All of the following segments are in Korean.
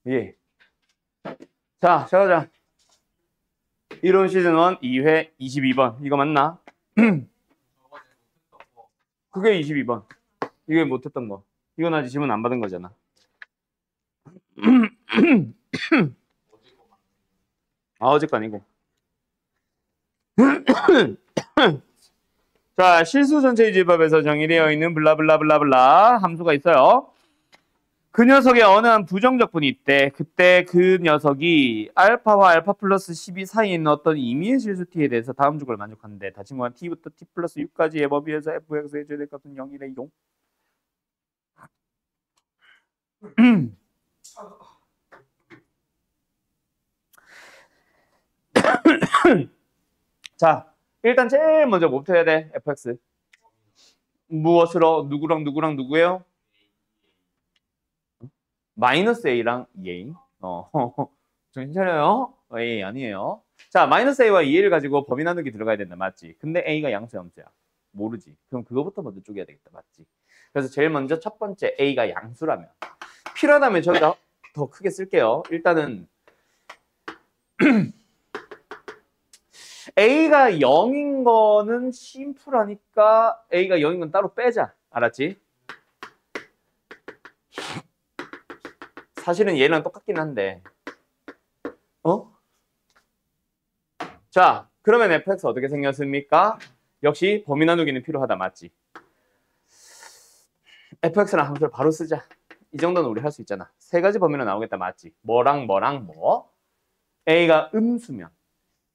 예. 자, 자가자. 이론 시즌 1 2회 22번. 이거 맞나? 그게 22번. 이게 못했던 거. 이건 아직 질문 안 받은 거잖아. 아, 어제 거 아니고. 자, 실수 전체 집합에서 정의되어 있는 블라블라블라블라 함수가 있어요. 그 녀석의 어느 한 부정적 분이 있대. 그때 그 녀석이 알파와 알파 플러스 12 사이에 있는 어떤 임의의 실수 t에 대해서 다음 조건을 만족하는데 다친 건 t부터 t 플러스 6까지의 범위에서 fx의 최대값은 0이래 용. 자, 일단 제일 먼저 뭐부터 해야 돼? fx. 무엇으로? 누구랑 누구랑 누구예요? 마이너스 a랑 2a. 정신 차려요? a 아니에요. 자, 마이너스 a와 2a를 가지고 범위 나누기 들어가야 된다. 맞지? 근데 a가 양수야, 함수야? 모르지. 그럼 그거부터 먼저 쪼개야 되겠다. 맞지? 그래서 제일 먼저 첫 번째 a가 양수라면 필요하다면 저기다 더 크게 쓸게요. 일단은 a가 0인 거는 심플하니까 a가 0인 건 따로 빼자. 알았지? 사실은 얘랑 똑같긴 한데 자, 그러면 fx 어떻게 생겼습니까? 역시 범위 나누기는 필요하다. 맞지? fx랑 함수를 바로 쓰자. 이 정도는 우리 할 수 있잖아. 세 가지 범위로 나오겠다. 맞지? 뭐랑 뭐랑 뭐? a가 음수면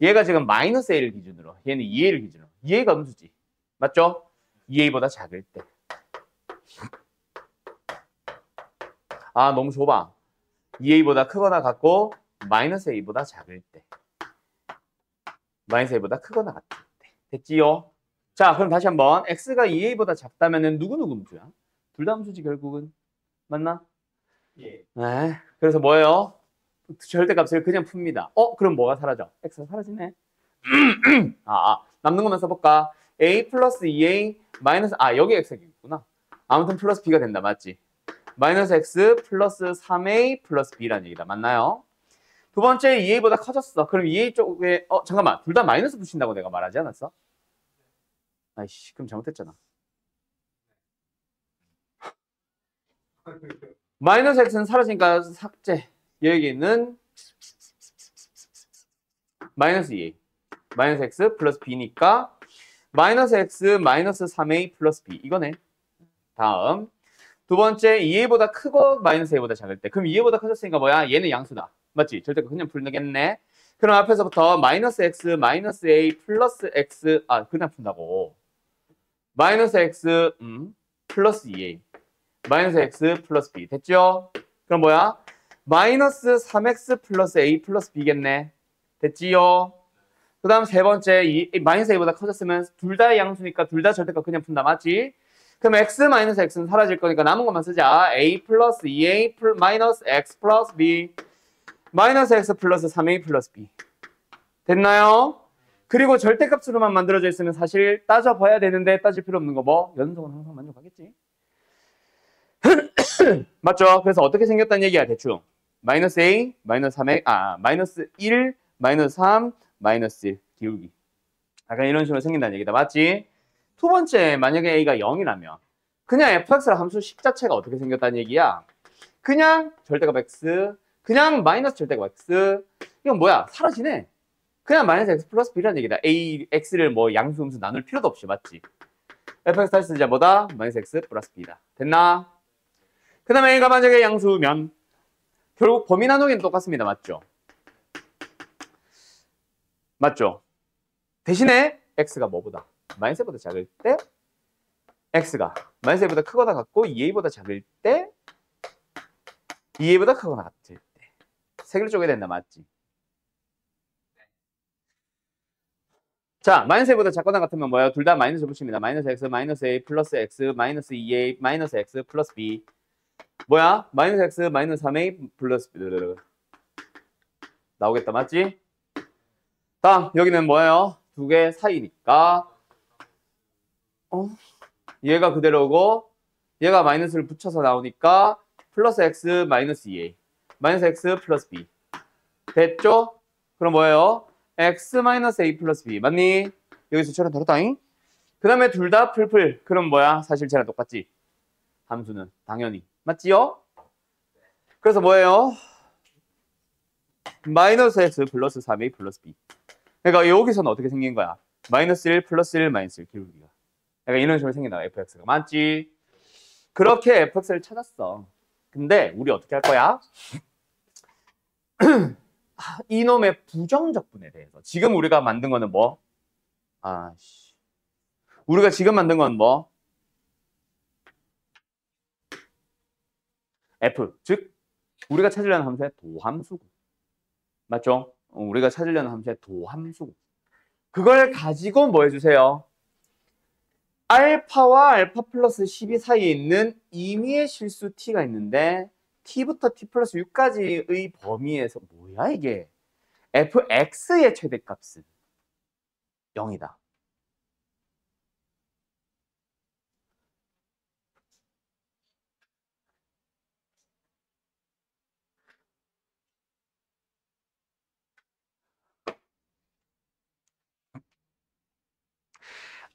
얘가 지금 마이너스 a를 기준으로 얘는 2a를 기준으로 2a가 음수지. 맞죠? 2a보다 작을 때. 아, 너무 좁아. 2a보다 크거나 같고 마이너스 a보다 작을 때. 마이너스 a보다 크거나 같을 때. 됐지요? 자, 그럼 다시 한번 x가 2a보다 작다면 누구 음수야? 둘 다 음수지 결국은. 맞나? 예. 네. 그래서 뭐예요? 절대값을 그냥 풉니다. 그럼 뭐가 사라져? x가 사라지네. 남는 것만 써볼까? a 플러스 2a 마이너스 여기 x가 있구나. 아무튼 플러스 b가 된다. 맞지? 마이너스 x 플러스 3a 플러스 b라는 얘기다. 맞나요? 두 번째 2a보다 커졌어. 그럼 2a 쪽에 잠깐만. 둘 다 마이너스 붙인다고 내가 말하지 않았어? 아이씨, 그럼 잘못했잖아. 마이너스 x는 사라지니까 삭제. 여기는 마이너스 2a. 마이너스 x 플러스 b니까 마이너스 x 마이너스 3a 플러스 b. 이거네. 다음. 두 번째 2a보다 크고 마이너스 a보다 작을 때. 그럼 2a보다 커졌으니까 뭐야? 얘는 양수다. 맞지? 절대값 그냥 풀겠네. 그럼 앞에서부터 마이너스 x 마이너스 a 플러스 x 그냥 푼다고. 마이너스 x 플러스 2a 마이너스 x 플러스 b. 됐죠? 그럼 뭐야? 마이너스 3x 플러스 a 플러스 b겠네. 됐지요? 그 다음 세 번째 마이너스 a보다 커졌으면 둘 다 양수니까 둘 다 절대값 그냥 푼다. 맞지? 그럼 x 마이너스 x는 사라질 거니까 남은 것만 쓰자. a 플러스 2a 마이너스 x 플러스 b 마이너스 x 플러스 3a 플러스 b. 됐나요? 그리고 절대값으로만 만들어져 있으면 사실 따져봐야 되는데 따질 필요 없는 거 뭐? 연속은 항상 만족하겠지? 맞죠? 그래서 어떻게 생겼다는 얘기야 대충. 마이너스 a 마이너스 3a 마이너스 1 마이너스 3 마이너스 1 기울기. 약간 이런 식으로 생긴다는 얘기다. 맞지? 두 번째, 만약에 a가 0이라면 그냥 fx라 함수식 자체가 어떻게 생겼다는 얘기야? 그냥 절대값 x, 그냥 마이너스 절대값 x. 이건 뭐야? 사라지네. 그냥 마이너스 x 플러스 b라는 얘기다. a, x를 뭐 양수, 음수 나눌 필요도 없이. 맞지? fx 다시 쓰자 뭐다? 마이너스 x 플러스 b다. 됐나? 그 다음에 a가 만약에 양수면 결국 범위 나누기는 똑같습니다. 맞죠? 맞죠? 대신에 x가 뭐보다? 마이너스 a보다 작을 때 x가 마이너스 a보다 크거나 같고 2a보다 작을 때 2a보다 크거나 같을 때 세 개를 쪼개야 된다. 맞지? 자, 마이너스 a보다 작거나 같으면 뭐예요? 둘 다 마이너스 붙입니다. 마이너스 x 마이너스 a 플러스 x 마이너스 2a 마이너스 x 플러스 b. 뭐야? 마이너스 x 마이너스 3a 플러스 b 나오겠다. 맞지? 다음 여기는 뭐예요? 두 개 사이니까 얘가 그대로고 얘가 마이너스를 붙여서 나오니까 플러스 x 마이너스 2a 마이너스 x 플러스 b. 됐죠? 그럼 뭐예요? x 마이너스 a 플러스 b. 맞니? 여기서 쟤랑 다르다잉? 그 다음에 둘 다 풀풀. 그럼 뭐야? 사실 쟤랑 똑같지? 함수는 당연히. 맞지요? 그래서 뭐예요? 마이너스 x 플러스 3a 플러스 b. 그러니까 여기서는 어떻게 생긴 거야? 마이너스 1 플러스 1 마이너스 1 기울기가. 약간 이런 식으로 생긴다. fx가. 맞지? 그렇게 fx를 찾았어. 근데 우리 어떻게 할 거야? 이놈의 부정적분에 대해서. 지금 우리가 만든 거는 뭐? 우리가 지금 만든 건 뭐? f. 즉 우리가 찾으려는 함수의 도함수고. 맞죠? 우리가 찾으려는 함수의 도함수고. 그걸 가지고 뭐 해주세요? 알파와 알파 플러스 12 사이에 있는 임의의 실수 t가 있는데 t부터 t 플러스 6까지의 범위에서 뭐야 이게? fx의 최대값은 0이다.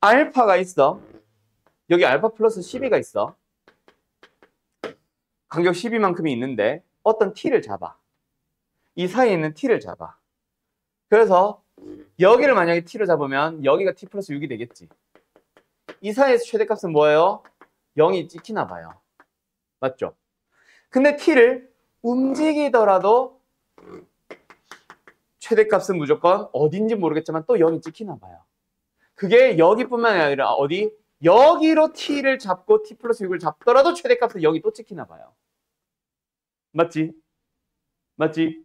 알파가 있어. 여기 알파 플러스 12가 있어. 간격 12만큼이 있는데 어떤 t를 잡아. 이 사이에 있는 t를 잡아. 그래서 여기를 만약에 t로 잡으면 여기가 t 플러스 6이 되겠지. 이 사이에서 최대값은 뭐예요? 0이 찍히나 봐요. 맞죠? 근데 t를 움직이더라도 최대값은 무조건 어딘지 모르겠지만 또 0이 찍히나 봐요. 그게 여기뿐만 아니라 어디? 여기로 t를 잡고 t 플러스 6을 잡더라도 최대값은 0이 또 찍히나 봐요. 맞지? 맞지?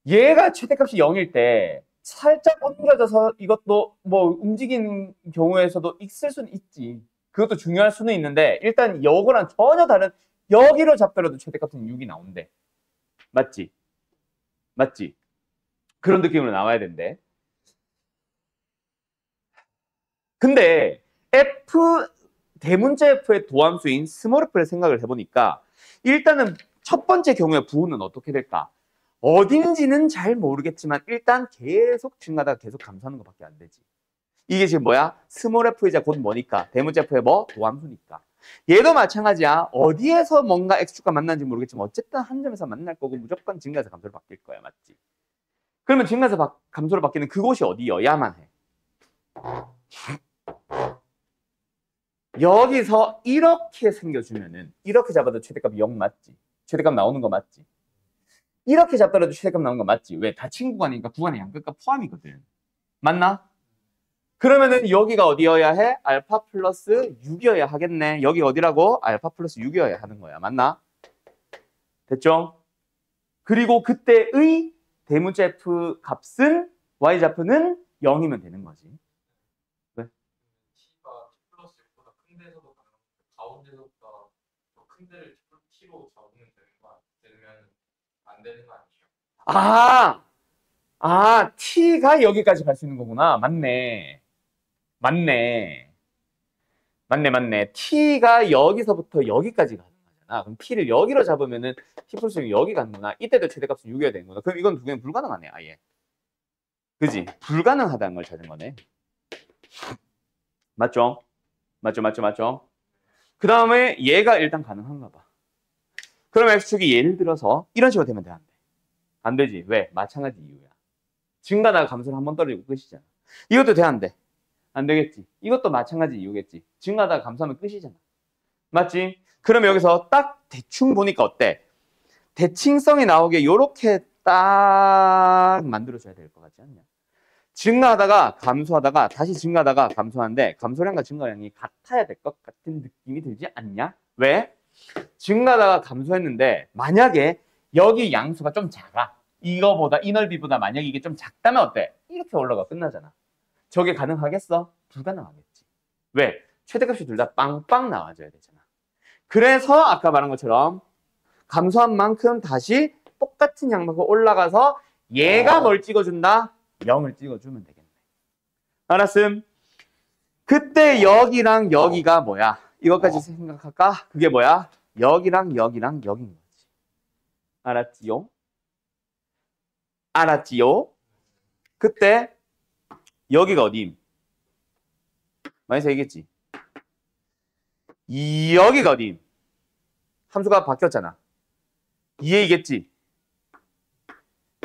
얘가 최대값이 0일 때 살짝 옮겨져서 이것도 뭐 움직이는 경우에서도 있을 수는 있지. 그것도 중요할 수는 있는데 일단 요거랑 전혀 다른 여기로 잡더라도 최대값은 6이 나온대. 맞지? 맞지? 그런 느낌으로 나와야 된대. 근데 F 대문자 F의 도함수인 스몰 F를 생각을 해보니까 일단은 첫 번째 경우에 부호는 어떻게 될까? 어딘지는 잘 모르겠지만 일단 계속 증가하다가 계속 감소하는 것밖에 안 되지. 이게 지금 뭐야? 스몰 F이자 곧 뭐니까? 대문자 F의 뭐? 도함수니까. 얘도 마찬가지야. 어디에서 뭔가 X축과 만나는지 모르겠지만 어쨌든 한 점에서 만날 거고 무조건 증가해서 감소로 바뀔 거야. 맞지? 그러면 증가해서 감소로 바뀌는 그곳이 어디여야만 해. 여기서 이렇게 생겨주면은 이렇게 잡아도 최대값이 0 맞지? 최대값 나오는 거 맞지? 이렇게 잡더라도 최대값 나오는 거 맞지? 왜? 닫힌 구간이니까 구간의 양끝과 포함이거든. 맞나? 그러면은 여기가 어디여야 해? 알파 플러스 6이어야 하겠네. 여기 어디라고? 알파 플러스 6이어야 하는 거야. 맞나? 됐죠? 그리고 그때의 대문자 F 값은 y좌표는 0이면 되는 거지. 왜? t가 t 플러스 6보다 큰 데서도 가운데서보다 더 큰 데를 t로 잡으면 되면 안 되는 거 아니에요? t가 여기까지 갈 수 있는 거구나. 맞네. t가 여기서부터 여기까지 가는 거잖아. 그럼 t를 여기로 잡으면은 t 플러스 6이 여기 가는구나. 이때도 최대값은 6이어야 되는 거다. 그럼 이건 두 개는 불가능하네, 아예. 그지? 불가능하다는 걸 찾은 거네. 맞죠? 맞죠? 그 다음에 얘가 일단 가능한가 봐. 그럼 x축이 예를 들어서 이런 식으로 되면 돼, 안 돼? 안 되지. 왜? 마찬가지 이유야. 증가다가 감소를 한번 떨어지고 끝이잖아. 이것도 돼, 안 돼? 안 되겠지. 이것도 마찬가지 이유겠지. 증가하다가 감소하면 끝이잖아. 맞지? 그럼 여기서 딱 대충 보니까 어때? 대칭성이 나오게 요렇게 딱 만들어줘야 될 것 같지 않냐? 증가하다가 감소하다가 다시 증가하다가 감소하는데 감소량과 증가량이 같아야 될 것 같은 느낌이 들지 않냐? 왜? 증가하다가 감소했는데 만약에 여기 양수가 좀 작아. 이거보다 이 넓이보다 만약에 이게 좀 작다면 어때? 이렇게 올라가 끝나잖아. 저게 가능하겠어? 불가능하겠지. 왜? 최대값이 둘 다 빵빵 나와줘야 되잖아. 그래서 아까 말한 것처럼 감소한 만큼 다시 똑같은 양만큼 올라가서 얘가 뭘 찍어준다? 0을 찍어주면 되겠네. 알았음? 그때 여기랑 여기가 뭐야? 이것까지 생각할까? 그게 뭐야? 여기랑 여기랑 여기인 거지. 알았지요? 알았지요? 그때 여기가 어디임? 마이너스 A겠지? 여기가 어디임? 함수가 바뀌었잖아. 2A겠지?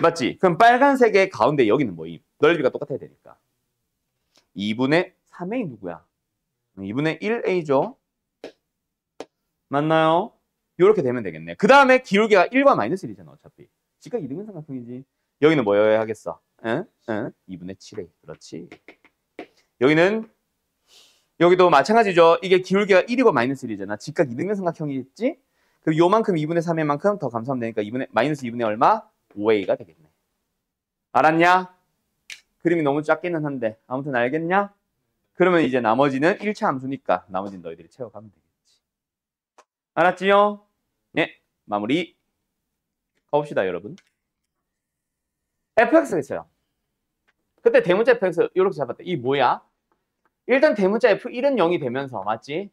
맞지? 그럼 빨간색의 가운데 여기는 뭐임? 넓이가 똑같아야 되니까. 2분의 3A 누구야? 2분의 1A죠? 맞나요? 이렇게 되면 되겠네. 그 다음에 기울기가 1과 마이너스 1이잖아, 어차피. 직각 이등변 삼각형이지. 여기는 뭐여야 하겠어? 응? 2분의 7A. 그렇지. 여기도 마찬가지죠. 이게 기울기가 1이고 마이너스 1이잖아. 직각 이등변 삼각형이겠지? 그럼 요만큼 2분의 3A만큼 더 감소하면 되니까 마이너스 2분의 얼마? 5A가 되겠네. 알았냐? 그림이 너무 작기는 한데 아무튼 알겠냐? 그러면 이제 나머지는 1차 함수니까 나머지는 너희들이 채워가면 되겠지. 알았지요? 네, 마무리. 가봅시다, 여러분. fx가 있어요. 그때 대문자 fx 이렇게 잡았다. 이 뭐야? 일단 대문자 f1은 0이 되면서 맞지?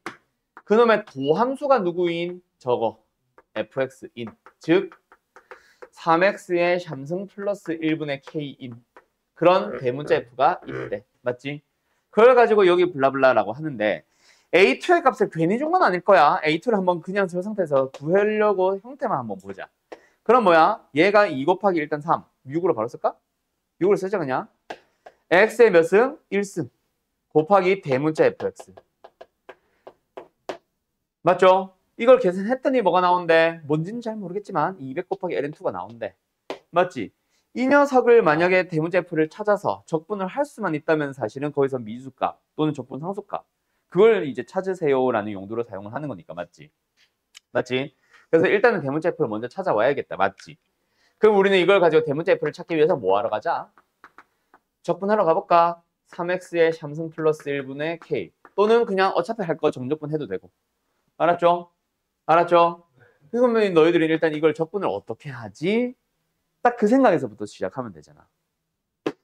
그놈의 도함수가 누구인? 저거 fx인. 즉 3x의 샴승 플러스 1분의 k인 그런 대문자 f가 있대. 맞지? 그걸 가지고 여기 블라블라라고 하는데 a2의 값을 괜히 준 건 아닐 거야. a2를 한번 그냥 저 상태에서 구하려고 형태만 한번 보자. 그럼 뭐야? 얘가 2 곱하기 일단 3. 6으로 바로 쓸까? 6으로 쓰자 그냥. x의 몇 승? 1승. 곱하기 대문자 fx. 맞죠? 이걸 계산했더니 뭐가 나온대? 뭔지는 잘 모르겠지만 200 곱하기 ln2가 나온대. 맞지? 이 녀석을 만약에 대문자 f를 찾아서 적분을 할 수만 있다면 사실은 거기서 미수값 또는 적분 상수값 그걸 이제 찾으세요라는 용도로 사용을 하는 거니까. 맞지? 맞지? 그래서 일단은 대문자 f를 먼저 찾아와야겠다. 맞지? 그럼 우리는 이걸 가지고 대문자 f를 찾기 위해서 뭐 하러 가자? 적분하러 가볼까? 3x의 샴승 플러스 1분의 k 또는 그냥 어차피 할 거 정적분 해도 되고. 알았죠? 알았죠? 그러면 너희들이 일단 이걸 적분을 어떻게 하지? 딱 그 생각에서부터 시작하면 되잖아.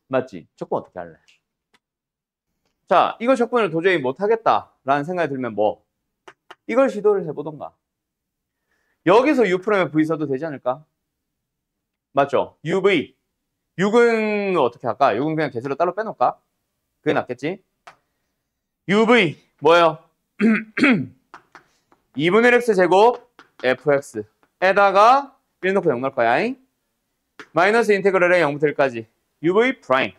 맞지? 적분 어떻게 할래? 자, 이거 적분을 도저히 못하겠다라는 생각이 들면 뭐? 이걸 시도를 해보던가. 여기서 U'의 V 써도 되지 않을까? 맞죠? UV. 6은 어떻게 할까? 6은 그냥 개수로 따로 빼놓을까? 그게 낫겠지? UV 뭐예요? 2분의 x 제곱 fx에다가 1 넣고 0 넣을 거야. 마이너스 인테그럴의 0부터 1까지 UV 프라임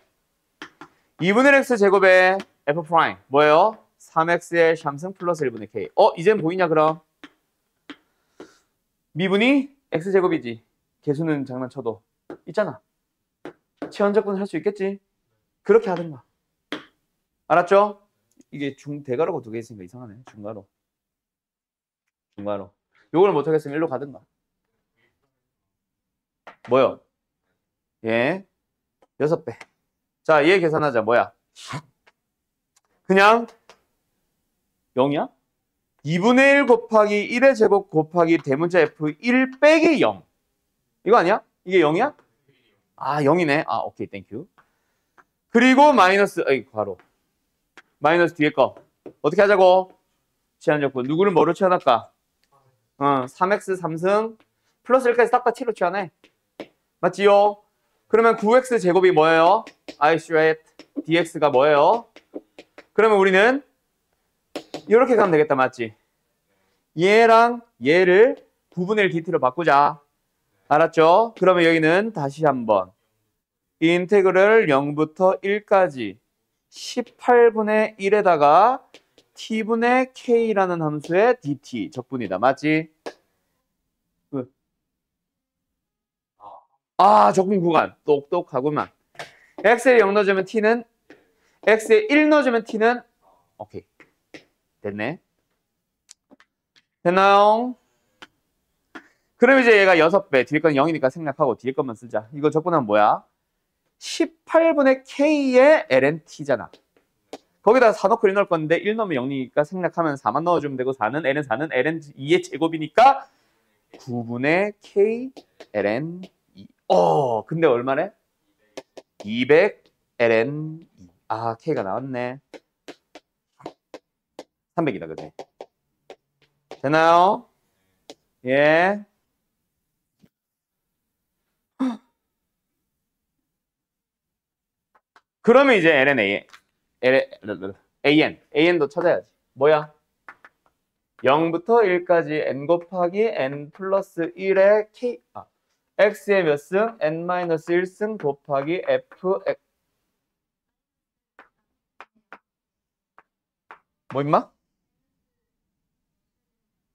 2분의 x 제곱에 f 프라임 뭐예요? 3x의 샴승 플러스 1분의 k. 이젠 보이냐 그럼? 미분이 x 제곱이지. 개수는 장난쳐도 있잖아. 치환적분 할 수 있겠지? 그렇게 하든가. 알았죠? 이게 대가로가 2개 있으니까 이상하네. 중가로. 요걸 못하겠으면 1로 가든가. 뭐요? 예. 6배. 자, 얘 계산하자. 뭐야? 그냥 0이야? 2분의 1 곱하기 1의 제곱 곱하기 대문자 f1 빼기 0. 이거 아니야? 이게 0이야? 아, 0이네. 아, 오케이. 땡큐. 그리고 마이너스, 괄호. 마이너스 뒤에 거. 어떻게 하자고? 치환적분. 누구를 뭐로 치환할까? 3x 3승 플러스 1까지 싹 다 t로 치환해. 맞지요? 그러면 9x 제곱이 뭐예요? I straight dx가 뭐예요? 그러면 우리는 이렇게 가면 되겠다. 맞지? 얘랑 얘를 9분의 1 dt로 바꾸자. 알았죠? 그러면 여기는 다시 한번 인테그럴 0부터 1까지 18분의 1에다가 t분의 k라는 함수의 dt 적분이다. 맞지? 적분 구간 똑똑하구만. x에 0 넣어주면 t는 x에 1 넣어주면 t는 오케이 됐네. 됐나요? 그럼 이제 얘가 6배 뒤에 건 0이니까 생략하고 뒤에 것만 쓰자. 이거 적분하면 뭐야? 18분의 k의 ln-t잖아. 거기다가 4 넣고 1 넣을 건데 1 넣으면 0이니까 생략하면 4만 넣어주면 되고 4는 ln 4는 ln2의 제곱이니까 9분의 k ln 2. 근데 얼마래? 200 ln 2. k가 나왔네. 300이다, 그지? 되나요? 예. 그러면 이제 AN도 찾아야지. 뭐야? 0부터 1까지 n 곱하기 n 플러스 1의 x의 몇 승? n-1승 곱하기 fx. 뭐 임마?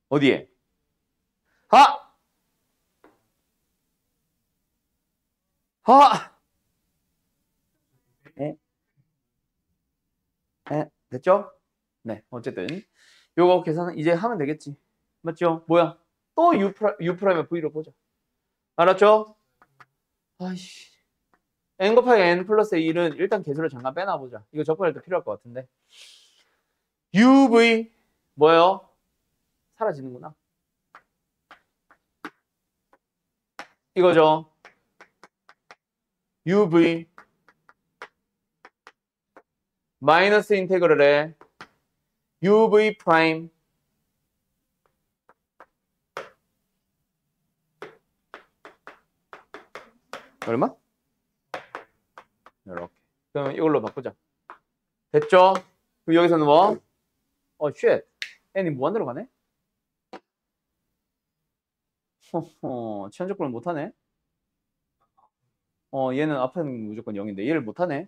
어디에? 하! 하! 됐죠? 네, 어쨌든 요거 계산 이제 하면 되겠지. 맞죠? 뭐야? 또 U'의 V로 보자. 알았죠? 아이씨. n 곱하기 n 플러스 1은 일단 개수를 잠깐 빼놔보자. 이거 적분할 때 필요할 것 같은데. UV 뭐예요? 사라지는구나. 이거죠. UV 마이너스 인테그럴에 UV 프라임 얼마? 이렇게. 그럼 이걸로 바꾸자. 됐죠? 그럼 여기서는 뭐? 쉣. n이 무한대로 가네? 치환 조건을 못하네? 얘는 앞에는 무조건 0인데 얘를 못하네?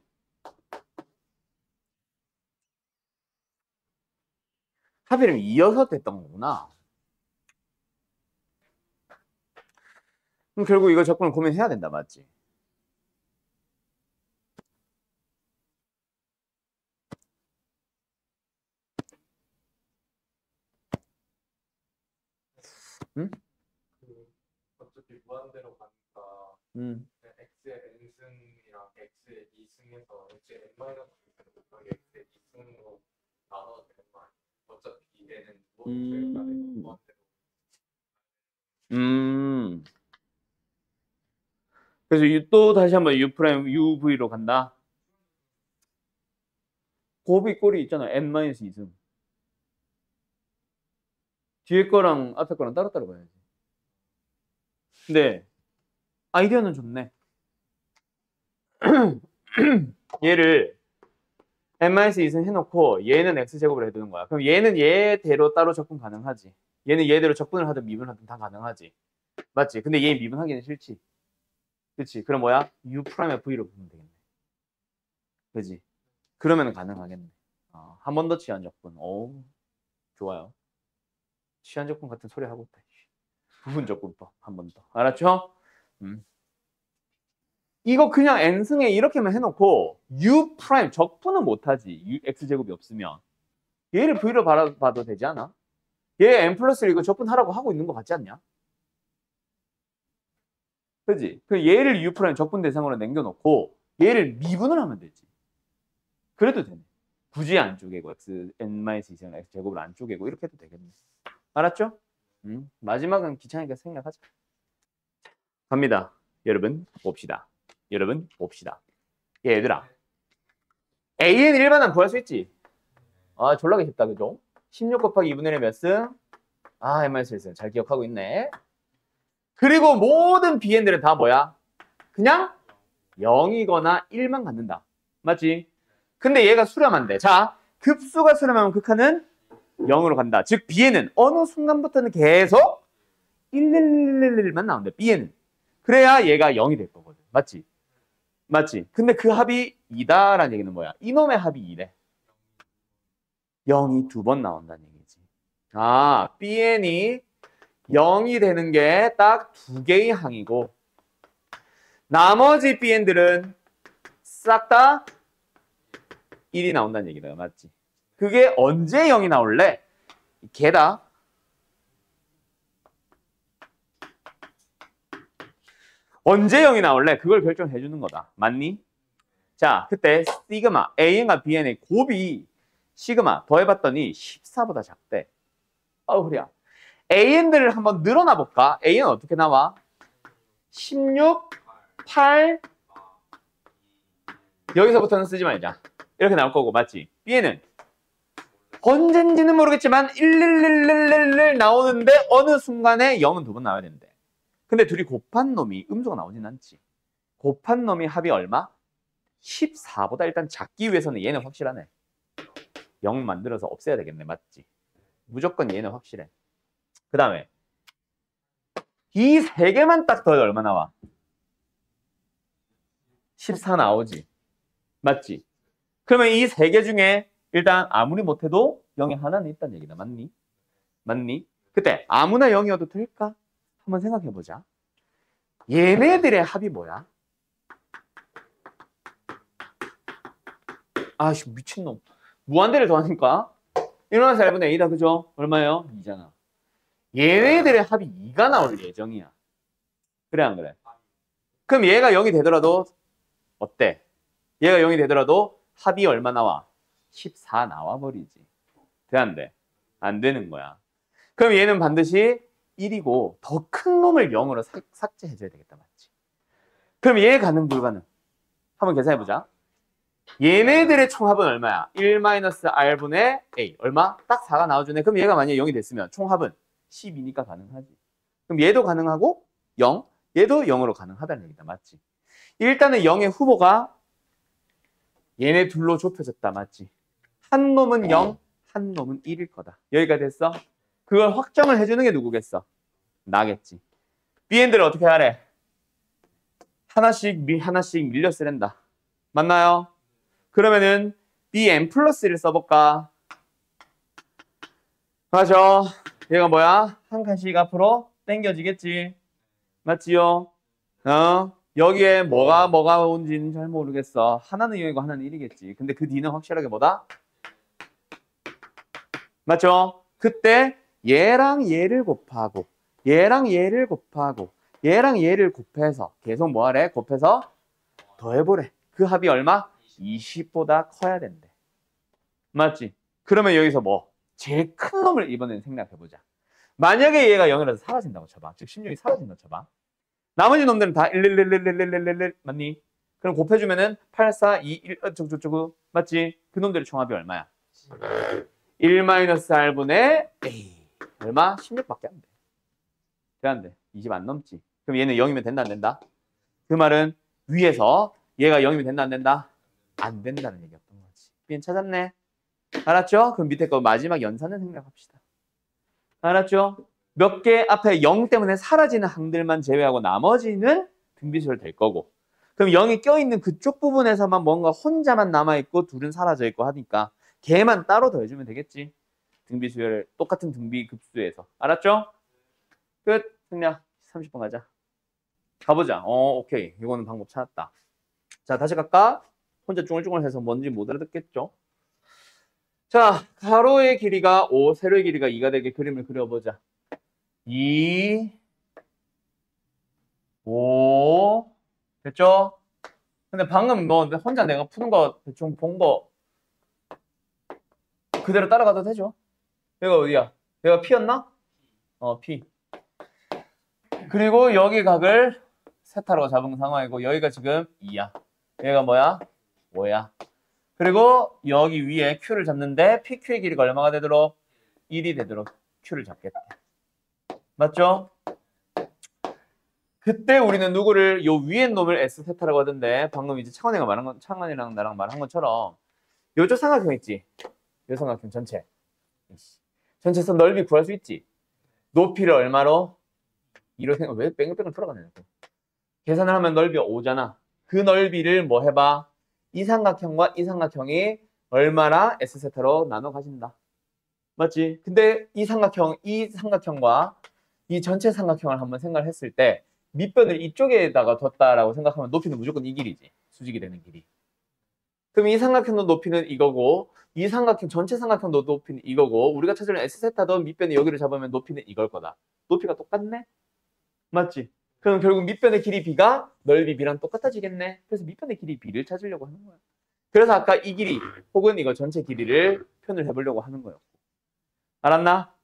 하필이면 이어서 됐던 거구나. 그럼 결국 이거 적분을 고민해야 된다, 맞지? 응? 어차피 무한대로 가니까 x의 n승이랑 x의 2승에서 x의 n-2승 곱하기 x의 2승으로 나눠도 되는 거 아니야? 어차피 얘는 무한대로 무한대로. 그래서 또 다시 한번 U 프라임 UV로 간다. 곱이 꼴이 있잖아. n-2승. 뒤에 거랑 앞에 거랑 따로따로 봐야지. 근데 아이디어는 좋네. 얘를 n-2승 해놓고 얘는 x제곱을 해두는 거야. 그럼 얘는 얘대로 따로 적분 가능하지. 얘는 얘대로 적분을 하든 미분을 하든 다 가능하지. 맞지? 근데 얘 미분하기는 싫지. 그치? 그럼 뭐야? U 프라임의 V로 보면 되겠네. 그지? 그러면 가능하겠네. 한 번 더 치환 적분. 오, 좋아요. 치환 적분 같은 소리 하고 있다. 부분 적분법 한 번 더. 알았죠? 이거 그냥 n승에 이렇게만 해놓고 U 프라임 적분은 못하지. x제곱이 없으면. 얘를 V로 봐도 되지 않아? 얘 n 플러스를 이거 적분하라고 하고 있는 것 같지 않냐? 그지? 그 얘를 U 프라임 적분 대상으로 남겨놓고 얘를 미분을 하면 되지. 그래도 되네. 굳이 안 쪼개고 n-2승 x제곱을 안 쪼개고 이렇게 해도 되겠네. 알았죠? 마지막은 귀찮으니까 생략하자. 갑니다. 여러분 봅시다. 얘들아. AN 일반항 구할 수 있지? 졸라게 쉽다, 그죠? 16 곱하기 2분의 1의 몇 승? n-1승. 잘 기억하고 있네. 그리고 모든 BN들은 다 뭐야? 그냥 0이거나 1만 갖는다. 맞지? 근데 얘가 수렴한대. 자, 급수가 수렴하면 극한은 0으로 간다. 즉 B에는 어느 순간부터는 계속 111만 나온대. B에는. 그래야 얘가 0이 될 거거든. 맞지? 근데 그 합이 2다라는 얘기는 뭐야? 이놈의 합이 2래. 0이 2번 나온다는 얘기지. Bn이 0이 되는 게 딱 2개의 항이고 나머지 Bn들은 싹 다 1이 나온다는 얘기다. 맞지? 그게 언제 0이 나올래? 걔다. 언제 0이 나올래? 그걸 결정해 주는 거다. 맞니? 자, 그때 시그마 AN과 BN의 곱이 시그마 더해봤더니 14보다 작대. 그래야. AN들을 한번 늘어나 볼까? AN은 어떻게 나와? 16, 8 여기서부터는 쓰지 말자. 이렇게 나올 거고, 맞지? B에는 언젠지는 모르겠지만 11111 나오는데 어느 순간에 0은 2번 나와야 되는데. 근데 둘이 곱한 놈이 음수가 나오진 않지. 곱한 놈이 합이 얼마? 14보다 일단 작기 위해서는 얘는 확실하네. 0 만들어서 없애야 되겠네. 맞지? 무조건 얘는 확실해. 그 다음에 이 세 개만 딱 더해도 얼마 나와? 14 나오지. 맞지? 그러면 이 세 개 중에 일단 아무리 못해도 0이 하나는 있다는 얘기다. 맞니? 맞니? 그때 아무나 0이어도 될까? 한번 생각해보자. 얘네들의 합이 뭐야? 아씨 미친놈. 무한대를 더하니까 1마이너스 1분의 A다. 그죠? 얼마예요? 2잖아. 얘네들의 합이 2가 나올 예정이야. 그래 안 그래? 그럼 얘가 0이 되더라도 어때? 얘가 0이 되더라도 합이 얼마 나와? 14 나와버리지. 돼 안 돼? 안 되는 거야. 그럼 얘는 반드시 1이고 더 큰 놈을 0으로 삭제해줘야 되겠다. 맞지? 그럼 얘 가능 불가능? 한번 계산해보자. 얘네들의 총합은 얼마야? 1-r분의 a. 얼마? 딱 4가 나와주네. 그럼 얘가 만약에 0이 됐으면 총합은 12니까 가능하지. 그럼 얘도 가능하고 0, 얘도 0으로 가능하다는 얘기다. 맞지? 일단은 0의 후보가 얘네 둘로 좁혀졌다. 맞지? 한 놈은 0, 한 놈은 1일 거다. 여기가 됐어? 그걸 확정을 해주는 게 누구겠어? 나겠지. B엔드를 어떻게 하래? 하나씩 밀려 쓰랜다. 맞나요? 그러면은 Bn 플러스를 써볼까? 맞아. 얘가 뭐야? 한 칸씩 앞으로 당겨지겠지. 맞지요? 여기에 뭐가 온지는 잘 모르겠어. 하나는 0이고 하나는 1이겠지. 근데 그 D는 확실하게 뭐다? 맞죠? 그때 얘랑 얘를 곱하고 얘랑 얘를 곱하고 얘랑 얘를 곱해서 계속 뭐하래? 곱해서 더해보래. 그 합이 얼마? 20보다 커야 된대. 맞지? 그러면 여기서 뭐? 제일 큰 놈을 이번에는 생각해보자. 만약에 얘가 0이라서 사라진다고 쳐봐. 즉 16이 사라진다고 쳐봐. 나머지 놈들은 다 1, 1, 1, 1, 1, 1, 1, 1 맞니? 그럼 곱해주면은 8, 4, 2, 1 어쩌고저쩌고 맞지? 그 놈들의 총합이 얼마야? 1-r분의 a. 얼마? 16밖에 안 돼. 돼 안 돼? 20 안 넘지. 그럼 얘는 0이면 된다 안 된다? 그 말은 위에서 얘가 0이면 된다 안 된다? 안 된다는 얘기였던 거지. B는 찾았네. 알았죠? 그럼 밑에 거 마지막 연산을 생각합시다. 알았죠? 몇 개 앞에 0 때문에 사라지는 항들만 제외하고 나머지는 등비수열 될 거고. 그럼 0이 껴있는 그쪽 부분에서만 뭔가 혼자만 남아있고 둘은 사라져 있고 하니까 걔만 따로 더해주면 되겠지. 등비수열 똑같은 등비 급수에서. 알았죠? 끝. 승량 30분 가자. 가보자. 오케이. 이거는 방법 찾았다. 자, 다시 갈까? 혼자 쭈글쭈글 해서 뭔지 못 알아듣겠죠? 자, 가로의 길이가 5, 세로의 길이가 2가 되게 그림을 그려보자. 2, 5, 됐죠? 근데 방금 뭐 혼자 내가 푸는 거 대충 본 거 그대로 따라가도 되죠? 여기가 어디야? 여기가 P였나? P. 그리고 여기 각을 세타로 잡은 상황이고 여기가 지금 2야. 여기가 뭐야? 5야. 그리고 여기 위에 Q를 잡는데 PQ의 길이가 얼마가 되도록? 1이 되도록 Q를 잡겠대. 맞죠? 그때 우리는 누구를 요 위에 놈을 S 세타라고 하던데 방금 이제 창원이랑 나랑 말한 것처럼 요쪽 삼각형 있지? 요 삼각형 전체. 전체에서 넓이 구할 수 있지? 높이를 얼마로? 2로 생각, 왜 뺑글뺑글 돌아가냐. 계산을 하면 넓이가 5잖아. 그 넓이를 뭐 해봐? 이 삼각형과 이 삼각형이 얼마나 S세타로 나눠 가진다. 맞지? 근데 이 삼각형과 이 전체 삼각형을 한번 생각을 했을 때 밑변을 이쪽에다가 뒀다라고 생각하면 높이는 무조건 이 길이지. 수직이 되는 길이. 그럼 이 삼각형도 높이는 이거고 이 삼각형 전체 삼각형도 높이는 이거고 우리가 찾으려는 S세타도 밑변이 여기를 잡으면 높이는 이걸 거다. 높이가 똑같네? 맞지? 그럼 결국 밑변의 길이 B가 넓이 B랑 똑같아지겠네. 그래서 밑변의 길이 B를 찾으려고 하는 거야. 그래서 아까 이 길이 혹은 이거 전체 길이를 표현을 해보려고 하는 거였고. 알았나?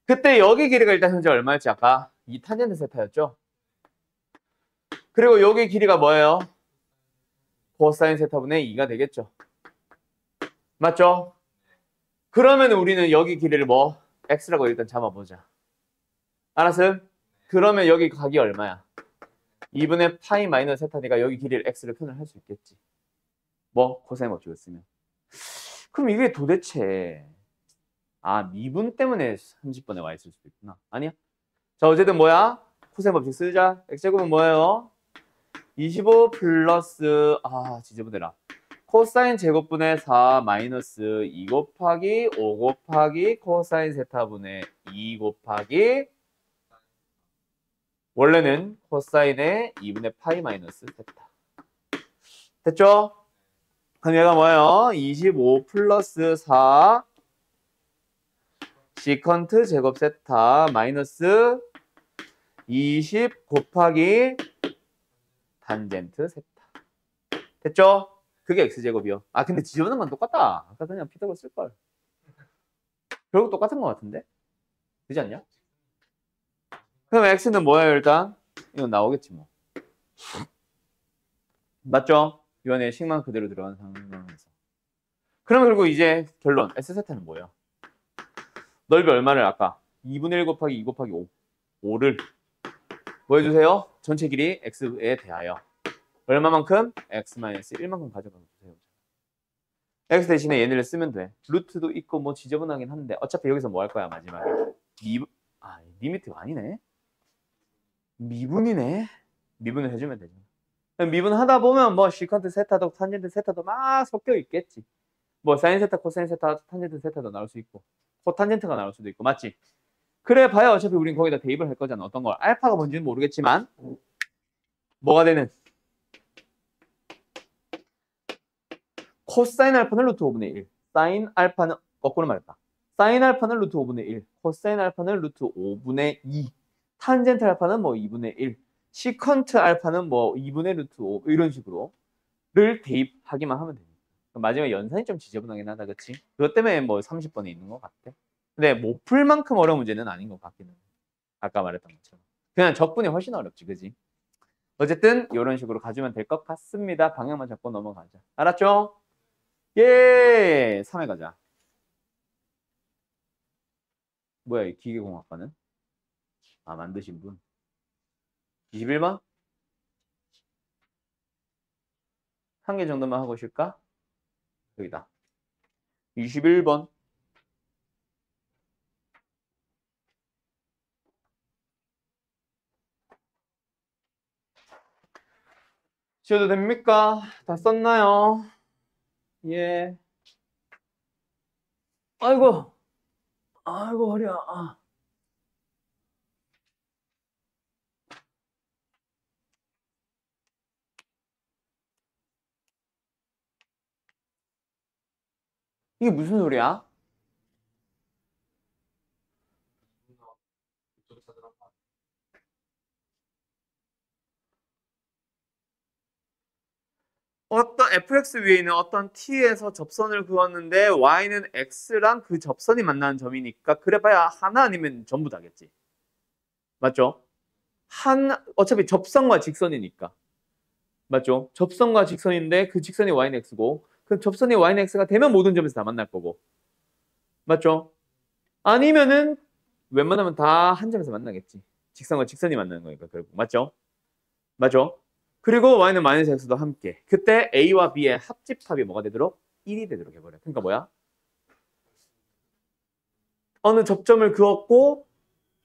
그때 여기 길이가 일단 현재 얼마였지? 아까 2 탄젠트 세타였죠? 그리고 여기 길이가 뭐예요? 코사인 세타분의 2가 되겠죠? 맞죠? 그러면 우리는 여기 길이를 뭐? X라고 일단 잡아보자. 알았어요? 그러면 여기 각이 얼마야? 2분의 파이 마이너스 세타니까 여기 길이를 x를 표현을 할 수 있겠지. 뭐 코사인 법칙을 쓰면. 그럼 이게 도대체 미분 때문에 30번에 와 있을 수도 있구나. 아니야? 자, 어쨌든 뭐야? 코사인 법칙 쓰자. x제곱은 뭐예요? 25 플러스 지저분해라. 코사인 제곱분의 4 마이너스 2 곱하기 5 곱하기 코사인 세타분의 2 곱하기 원래는 코사인의 2분의 파이 마이너스 세타. 됐죠? 그럼 얘가 뭐예요? 25 플러스 4 시컨트 제곱 세타 마이너스 20 곱하기 탄젠트 세타. 됐죠? 그게 x제곱이요. 근데 지우는 건 똑같다. 아까 그냥 피타고라 쓸걸. 결국 똑같은 것 같은데? 되지 않냐? 그럼 x는 뭐예요, 일단? 이건 나오겠지, 뭐. 맞죠? 이번에 식만 그대로 들어간 상황에서. 그러면 그리고 이제 결론. S세타는 뭐예요? 넓이 얼마를 아까? 2분의 1 곱하기 2 곱하기 5. 5를 뭐 해주세요? 전체 길이 x에 대하여. 얼마만큼? x-1만큼 가져가 주세요. x 대신에 얘네를 쓰면 돼. 루트도 있고 뭐 지저분하긴 한데 어차피 여기서 뭐 할 거야, 마지막에? 리미트가 아니네. 미분이네. 미분을 해주면 되죠. 미분 하다 보면 뭐 시컨트 세타도 탄젠트 세타도 막 섞여 있겠지. 뭐 사인 세타, 코사인 세타, 탄젠트 세타도 나올 수 있고 코탄젠트가 나올 수도 있고, 맞지? 그래 봐야 어차피 우린 거기다 대입을 할 거잖아. 어떤 걸? 알파가 뭔지는 모르겠지만 뭐가 되는? 코사인 알파는 루트 5분의 1. 사인 알파는 거꾸로 말했다. 사인 알파는 루트 5분의 1. 코사인 알파는 루트 5분의 2. 탄젠트 알파는 뭐 2분의 1. 시컨트 알파는 뭐 2분의 루트 5 이런 식으로를 대입하기만 하면 됩니다. 마지막에 연산이 좀 지저분하긴 하다, 그치? 그것 때문에 뭐 30번에 있는 것 같아. 근데 못 풀 만큼 어려운 문제는 아닌 것 같기는 해. 아까 말했던 것처럼. 그냥 적분이 훨씬 어렵지, 그지? 어쨌든 이런 식으로 가주면 될 것 같습니다. 방향만 잡고 넘어가자. 알았죠? 예! 3회 가자. 뭐야, 이 기계공학과는? 만드신 분. 21번? 한 개 정도만 하고 오실까? 여기다. 21번. 지워도 됩니까? 다 썼나요? 예. 아이고. 아이고, 허리야. 이게 무슨 소리야? 어떤 fx 위에 있는 어떤 t에서 접선을 그었는데 y는 x랑 그 접선이 만나는 점이니까 그래봐야 하나 아니면 전부 다겠지. 맞죠? 어차피 접선과 직선이니까. 맞죠? 접선과 직선인데 그 직선이 y는 x고 그 접선이 y는 x가 되면 모든 점에서 다 만날 거고. 맞죠? 아니면은 웬만하면 다 한 점에서 만나겠지. 직선과 직선이 만나는 거니까 결국. 맞죠? 맞죠? 그리고 y는 마이너스 x도 함께. 그때 a와 b의 합집합이 뭐가 되도록? 1이 되도록 해버려. 그러니까 뭐야? 어느 접점을 그었고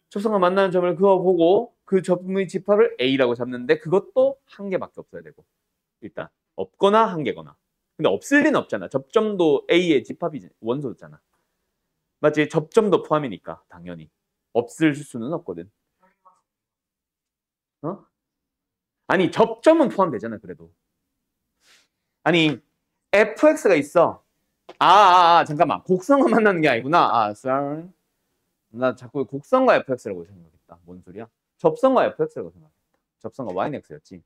접선과 만나는 점을 그어보고 그 점의 집합을 a라고 잡는데 그것도 한 개밖에 없어야 되고. 일단 없거나 한 개거나. 근데 없을 리는 없잖아. 접점도 a의 집합이 원소잖아. 맞지? 접점도 포함이니까 당연히. 없을 수는 없거든. 어? 아니 접점은 포함되잖아 그래도. 아니 fx가 있어. 잠깐만. 곡선과 만나는 게 아니구나. sorry. 나 자꾸 곡선과 fx라고 생각했다. 뭔 소리야? 접선과 fx라고 생각했다. 접선과 y는 x였지.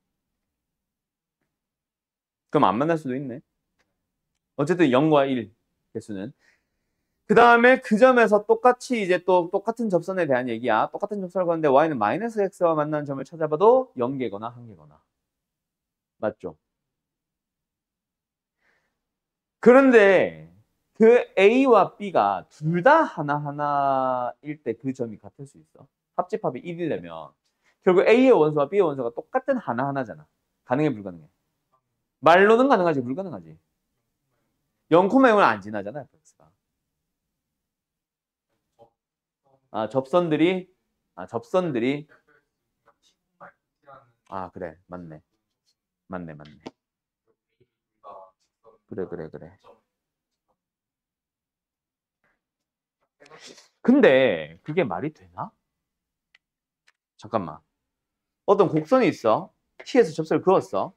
그럼 안 만날 수도 있네. 어쨌든 0과 1 개수는. 그 다음에 그 점에서 똑같이 이제 또 똑같은 접선에 대한 얘기야. 똑같은 접선을 거는데 y는 마이너스 x와 만나는 점을 찾아봐도 0개거나 1개거나. 맞죠? 그런데 그 A와 B가 둘 다 하나하나일 때 그 점이 같을 수 있어. 합집합이 1이려면 결국 A의 원소와 B의 원소가 똑같은 하나하나잖아. 가능해, 불가능해? 말로는 가능하지, 불가능하지. 0,0은 안 지나잖아, fx가. 접선들이, 그래, 맞네. 맞네. 그래. 근데 그게 말이 되나? 잠깐만. 어떤 곡선이 있어. T에서 접선을 그었어.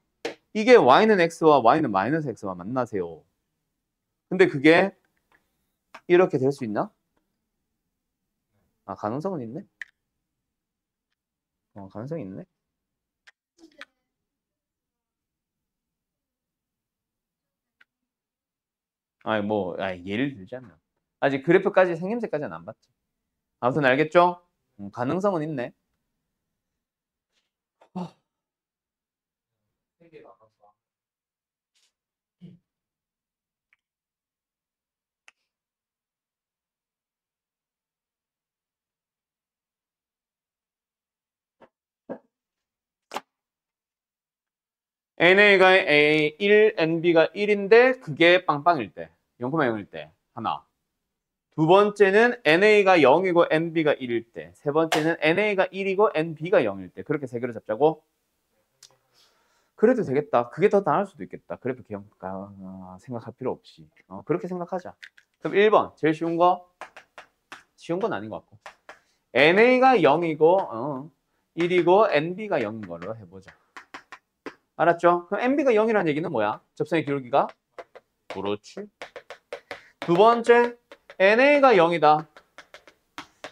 이게 Y는 X와 Y는 마이너스 X와 만나세요. 근데 그게 이렇게 될 수 있나? 가능성은 있네. 가능성이 있네. 예를 들자면. 아직 그래프까지 생김새까지는 안 봤지. 아무튼 알겠죠? 가능성은 있네. NA가 1, NB가 1인데 그게 빵빵일 때, 0,0일 때 하나. 두 번째는 NA가 0이고 NB가 1일 때. 세 번째는 NA가 1이고 NB가 0일 때. 그렇게 세 개로 잡자고? 그래도 되겠다. 그게 더 나을 수도 있겠다. 그래프 기억 생각할 필요 없이. 그렇게 생각하자. 그럼 1번 제일 쉬운 거? 쉬운 건 아닌 것 같고. NA가 0이고 1이고 NB가 0인 걸로 해보자. 알았죠? 그럼 NB가 0이라는 얘기는 뭐야? 접선의 기울기가? 그렇지. 두 번째, NA가 0이다.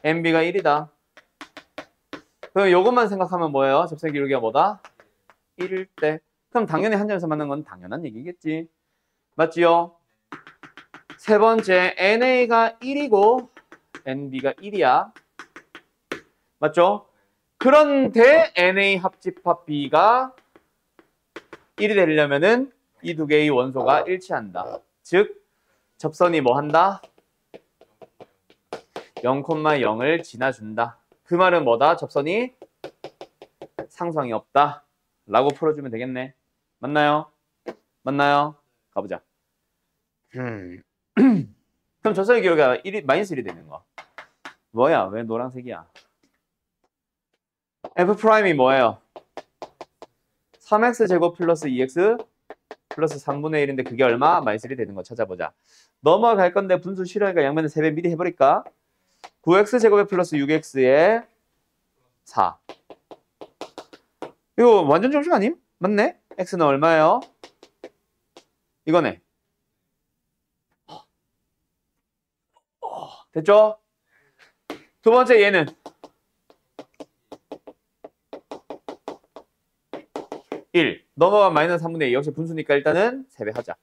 NB가 1이다. 그럼 이것만 생각하면 뭐예요? 접선의 기울기가 뭐다? 1일 때. 그럼 당연히 한 점에서 만난 건 당연한 얘기겠지. 맞지요? 세 번째, NA가 1이고 NB가 1이야. 맞죠? 그런데 NA 합집합 B가 1이 되려면은 이 두 개의 원소가 일치한다. 즉, 접선이 뭐 한다? 0,0을 지나준다. 그 말은 뭐다? 접선이 상수항이 없다. 라고 풀어주면 되겠네. 맞나요? 가보자. 그럼 접선의 기울기가 마이너스 1이 되는 거. 뭐야? 왜 노란색이야? F'이 뭐예요? 3x 제곱 플러스 2x 플러스 3분의 1인데 그게 얼마? 마이너스 1이 되는 거 찾아보자. 넘어갈 건데 분수 싫어하니까 양면에 3배 미리 해버릴까? 9x 제곱에 플러스 6x에 4. 이거 완전 정식 아님? 맞네? x는 얼마예요? 이거네. 됐죠? 두 번째 얘는 넘어간 마이너스 3분의 2 역시 분수니까 일단은 3배 하자.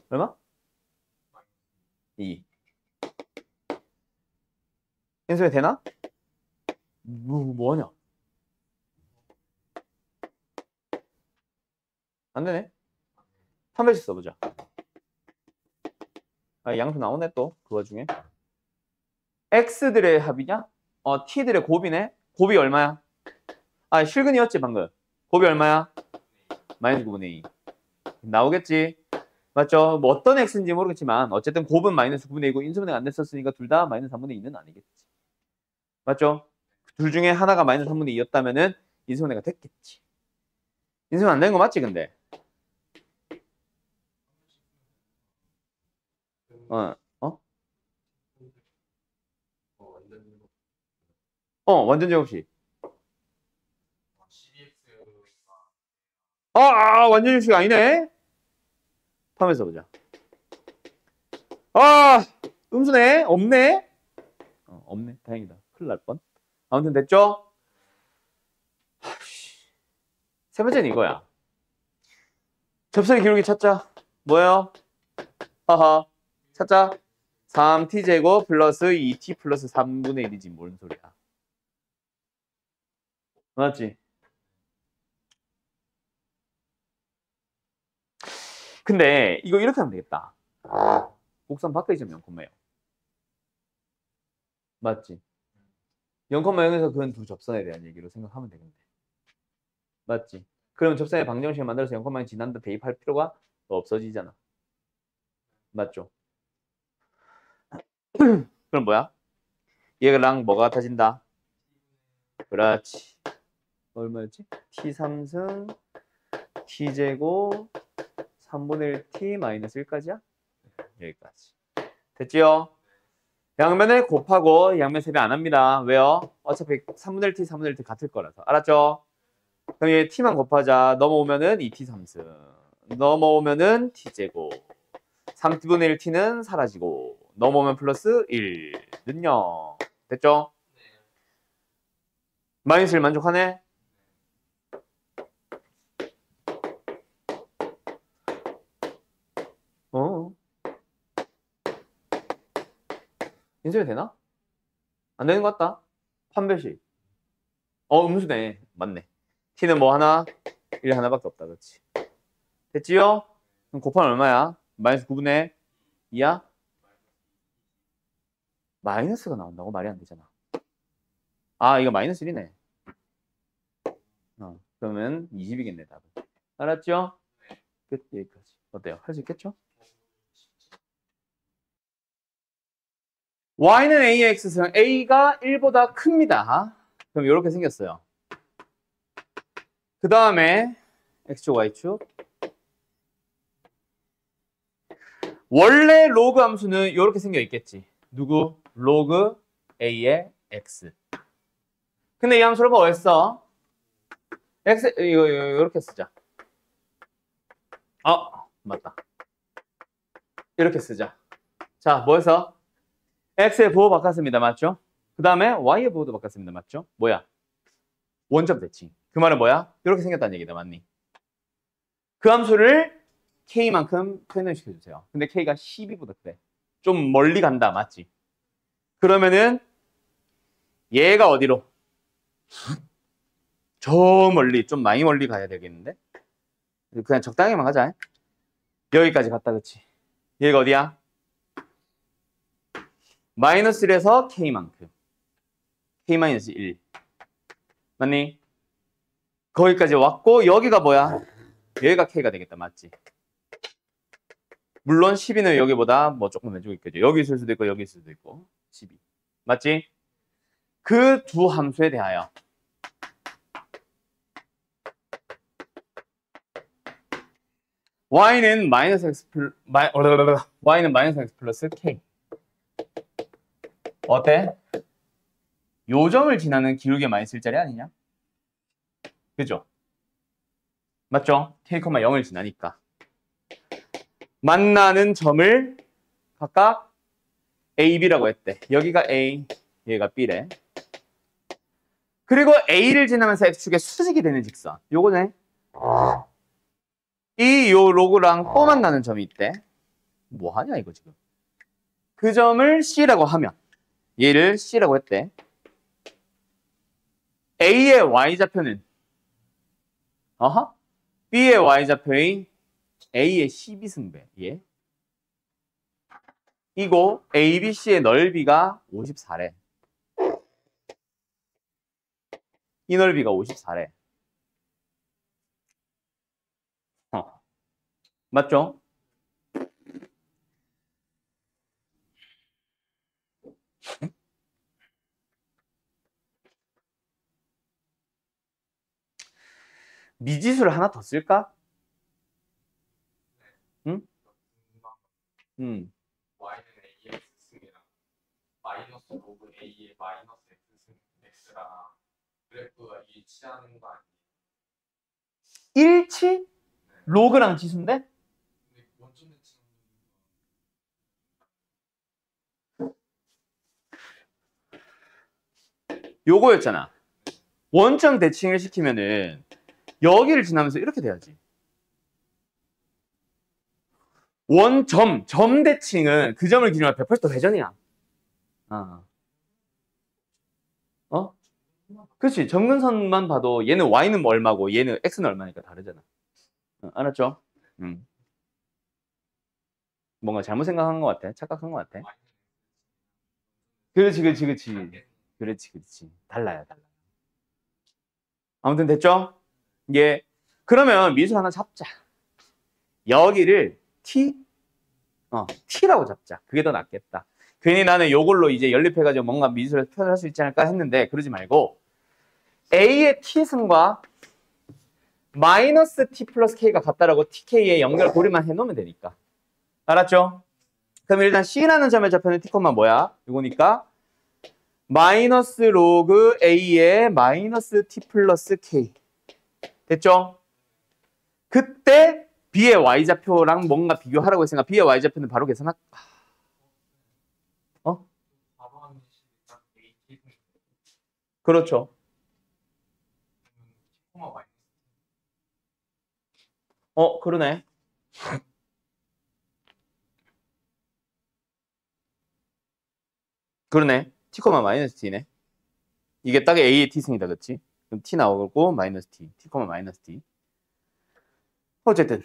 얼마? 2. 인수해 되나? 뭐하냐? 안 되네. 3배씩 써보자. 양수 나오네 또 그 와중에. x들의 합이냐? t들의 곱이네. 곱이 얼마야? 실근이었지 방금. 곱이 얼마야? 마이너스 9분의 2. 나오겠지? 맞죠? 뭐 어떤 x인지 모르겠지만 어쨌든 곱은 마이너스 9분의 2고 인수분해가 안 됐었으니까 둘 다 마이너스 3분의 2는 아니겠지. 맞죠? 둘 중에 하나가 마이너스 3분의 2였다면은 인수분해가 됐겠지. 인수분해 안 되는 거 맞지 근데? 완전 제곱식. 완전 제곱식 아니네? 펌에서 보자. 음수네? 없네? 없네. 다행이다. 큰일 날 뻔. 아무튼 됐죠? 세 번째는 이거야. 접선의 기울기 찾자. 뭐예요? 찾자. 3t제곱 플러스 2t 플러스 3분의 1이지. 뭔 소리야. 맞지? 근데 이거 이렇게 하면 되겠다. 곡선 밖에 있으면 0,0. 맞지? 0,0에서 그건 두 접선에 대한 얘기로 생각하면 되겠네. 맞지? 그럼 접선의 방정식을 만들어서 0,0 지난다 대입할 필요가 없어지잖아. 맞죠? 그럼 뭐야? 얘랑 뭐가 같아진다? 그렇지. 얼마였지? t3승 t제곱 3분의 1t 마이너스 1까지야? 여기까지. 됐지요? 양면을 곱하고 양면 세배 안 합니다. 왜요? 어차피 3분의 1t, 3분의 1t 같을 거라서. 알았죠? 그럼 얘 t만 곱하자. 넘어오면은 2t 3승. 넘어오면은 t제곱. 3분의 1t는 사라지고. 넘어오면 플러스 1는요. 됐죠? 마이너스 1 만족하네? 인쇄가 되나? 안 되는 것 같다. 판별식. 음수네. 맞네. t는 뭐 하나? 1 하나밖에 없다. 그렇지. 됐지요? 그럼 곱하면 얼마야? 마이너스 9분의 2야? 마이너스가 나온다고? 말이 안 되잖아. 이거 마이너스 1이네. 그러면 20이겠네, 답은. 알았죠? 끝, 여기까지. 어때요? 할 수 있겠죠? y는 a의 x승, a가 1보다 큽니다. 그럼 이렇게 생겼어요. 그 다음에 x축, y축. 원래 로그 함수는 이렇게 생겨 있겠지. 누구? 로그 a의 x. 근데 이 함수를 뭐 했어? x, 이거 이렇게 쓰자. 맞다. 이렇게 쓰자. 자, 뭐 해서? x의 부호 바꿨습니다. 맞죠? 그 다음에 y의 부호도 바꿨습니다. 맞죠? 뭐야? 원점 대칭. 그 말은 뭐야? 이렇게 생겼다는 얘기다. 맞니? 그 함수를 k만큼 표현을 시켜주세요. 근데 k가 12보다 그래. 좀 멀리 간다. 맞지? 그러면은 얘가 어디로? 저 멀리, 좀 많이 멀리 가야 되겠는데? 그냥 적당히만 가자. 여기까지 갔다, 그치? 얘가 어디야? 마이너스 1에서 k만큼. k-1. 맞니? 거기까지 왔고, 여기가 뭐야? 여기가 k가 되겠다. 맞지? 물론 12는 여기보다 뭐 조금 해주고 있겠죠. 여기 있을 수도 있고, 여기 있을 수도 있고. 12. 맞지? 그 두 함수에 대하여 y는 마이너스 x 플러스 k. 어때? 요점을 지나는 기울기 많이 쓸 자리 아니냐? 그죠? 맞죠? k, 0을 지나니까. 만나는 점을 각각 a, b라고 했대. 여기가 a, 얘가 b래. 그리고 a를 지나면서 x축에 수직이 되는 직선. 요거네. 요 로그랑 또 만나는 점이 있대. 뭐 하냐 이거 지금. 그 점을 c라고 하면 얘를 c라고 했대. a의 y좌표는 b의 y좌표인 a의 12승배. 예. 이고 ABC의 넓이가 54래. 이 넓이가 54래. 맞죠? 미지수를 하나 더 쓸까? 응? y는 a의 x승이랑 마이너스 로그 a의 마이너스 x승 x랑 그래프가 일치하는 거 아니에요? 일치? 로그랑 지수인데? 근데 원점 대칭 요거였잖아. 원점 대칭을 시키면은 여기를 지나면서 이렇게 돼야지. 점 대칭은 그 점을 기준으로 180도 회전이야. 그렇지. 점근선만 봐도 얘는 y는 얼마고 얘는 x는 얼마니까 다르잖아. 알았죠? 뭔가 잘못 생각한 것 같아. 착각한 것 같아. 그렇지. 그렇지, 그렇지. 달라요, 달라요. 아무튼 됐죠? 예. 그러면 미수 하나 잡자. 여기를 t라고 잡자. 그게 더 낫겠다. 괜히 나는 요걸로 이제 연립해가지고 뭔가 미수를 표현할 수 있지 않을까 했는데 그러지 말고 a의 t승과 마이너스 t 플러스 k가 같다라고 tk의 연결 고리만 해놓으면 되니까. 알았죠? 그럼 일단 c라는 점의 좌표는 t, 뭐야? 이거니까 마이너스 로그 a의 마이너스 t 플러스 k. 됐죠? 그때 b의 y좌표랑 뭔가 비교하라고 했으니까 b의 y좌표는 바로 계산할까? 그렇죠. 그러네. 그러네. t, 마이너스 t네. 이게 딱 a의 t승이다, 그치? 그럼 t 나오고 마이너스 t, 마이너스 t. 어쨌든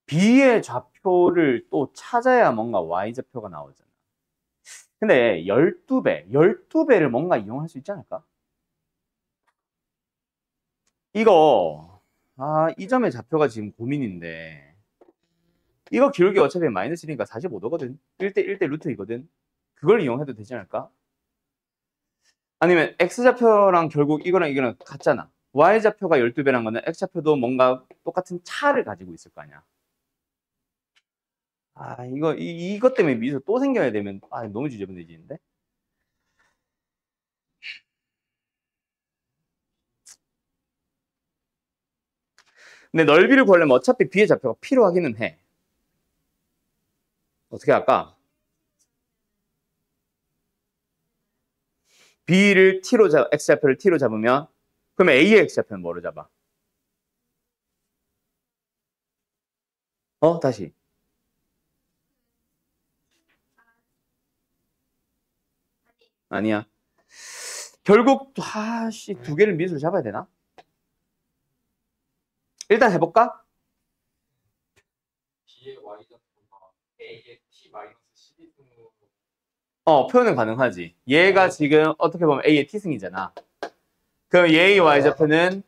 b의 좌표를 또 찾아야 뭔가 y좌표가 나오잖아. 근데 12배를 뭔가 이용할 수 있지 않을까? 이거 이 점의 좌표가 지금 고민인데 이거 기울기 어차피 마이너스 1이니까 45도거든. 1대 1대 루트 이거든. 그걸 이용해도 되지 않을까? 아니면 x좌표랑 결국 이거랑 이거랑 같잖아. y좌표가 12배란 거는 x좌표도 뭔가 똑같은 차를 가지고 있을 거 아니야. 이것 때문에 미수 또 생겨야 되면 너무 지저분해지는데? 근데 넓이를 구하려면 어차피 b의 좌표가 필요하기는 해. 어떻게 할까? b를 x좌표를 t로 잡으면 그러면 a의 x좌표는 뭐로 잡아? 다시. 아니야. 결국 두 개를 미수로 잡아야 되나? 일단 해볼까? b의 y좌표가 a의 t 마이너스 12승으로 표현은 가능하지. 얘가 지금 어떻게 보면 a의 t승이잖아. 그럼 얘의 y좌표는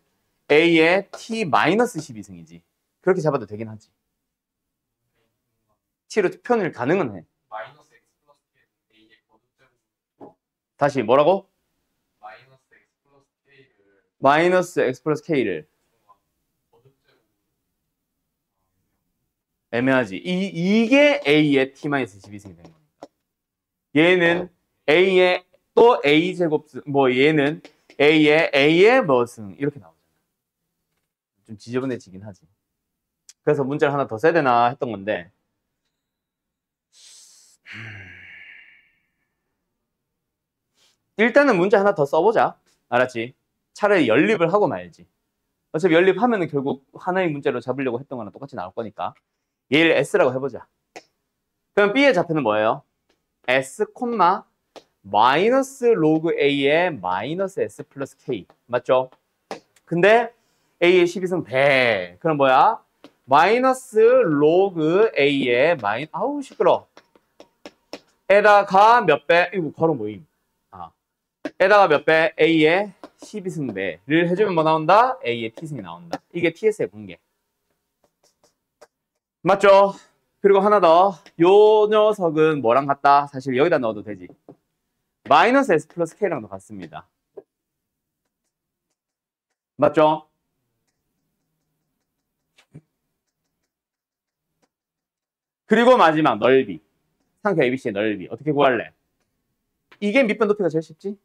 a의 t 마이너스 12승이지. 그렇게 잡아도 되긴 하지. t로 표현을 가능은 해. 마이너스 x 플러스 k a의 거듭제곱. 다시 뭐라고? 마이너스 x 플러스 k를 애매하지. 이게 a의 t 마이너스 12승이 되는 거니까. 얘는 a의 또 a 제곱승, 얘는 a의 뭐승 이렇게 나오잖아. 좀 지저분해지긴 하지. 그래서 문자를 하나 더 써야 되나 했던 건데. 일단은 문제 하나 더 써보자. 알았지? 차라리 연립을 하고 말지. 어차피 연립하면은 결국 하나의 문제로 잡으려고 했던 거랑 똑같이 나올 거니까. 얘를 s라고 해보자. 그럼 b의 좌표는 뭐예요? s, 마이너스 로그 a의 마이너스 s 플러스 k. 맞죠? 근데 a의 12승 100. 그럼 뭐야? 마이너스 로그 a의 시끄러. 에다가 몇 배? 이거 괄호 모임. 에다가 몇 배? a의 12승 배를 해주면 뭐 나온다? a의 t승이 나온다. 이게 ts의 관계. 맞죠? 그리고 하나 더. 요 녀석은 뭐랑 같다? 사실 여기다 넣어도 되지. 마이너스 s 플러스 k랑도 같습니다. 맞죠? 그리고 마지막 넓이. 상표 ABC의 넓이. 어떻게 구할래? 이게 밑변 높이가 제일 쉽지?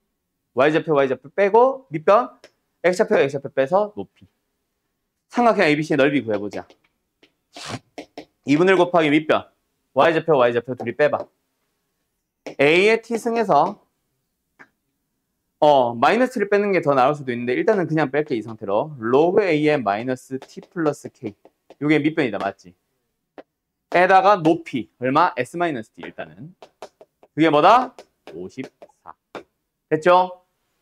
y좌표 빼고 밑변 x좌표 빼서 높이. 삼각형 ABC의 넓이 구해보자. 2분의 1 곱하기 밑변 y좌표 둘이 빼봐. a의 t승에서 마이너스를 빼는 게 더 나을 수도 있는데 일단은 그냥 뺄게. 이 상태로 로그 a의 마이너스 t 플러스 k. 이게 밑변이다. 맞지? 에다가 높이 얼마? s 마이너스 t. 일단은 그게 뭐다? 54. 됐죠?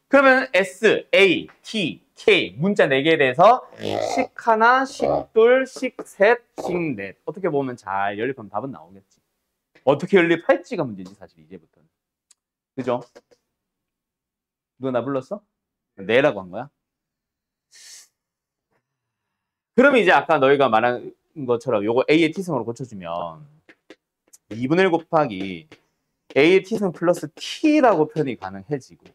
그러면 s, a, t, K 문자 4개에 대해서 식 하나, 식 둘, 식 셋, 식 넷. 어떻게 보면 잘 연립하면 답은 나오겠지. 어떻게 연립할지가 문제지 사실 이제부터는. 그죠? 누가 나 불렀어? 네라고 한 거야? 그러면 이제 아까 너희가 말한 것처럼 요거 A의 T승으로 고쳐주면 2분의 1 곱하기 A의 T승 플러스 T라고 표현이 가능해지고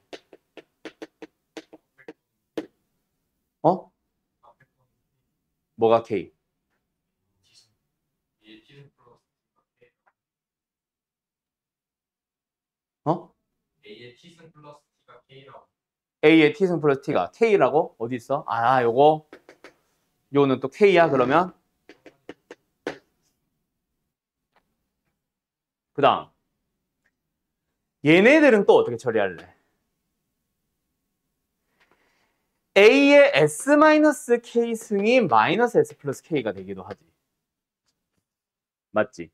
어? 뭐가 K? 어? A의 T승 플러스 T가 K라고. A의 T승 플러스 T가 K라고? 어디 있어? 아, 요거는 또 K야, 그러면? 그 다음. 얘네들은 또 어떻게 처리할래? A의 S-K승이 마이너스 S 플러스 K가 되기도 하지. 맞지?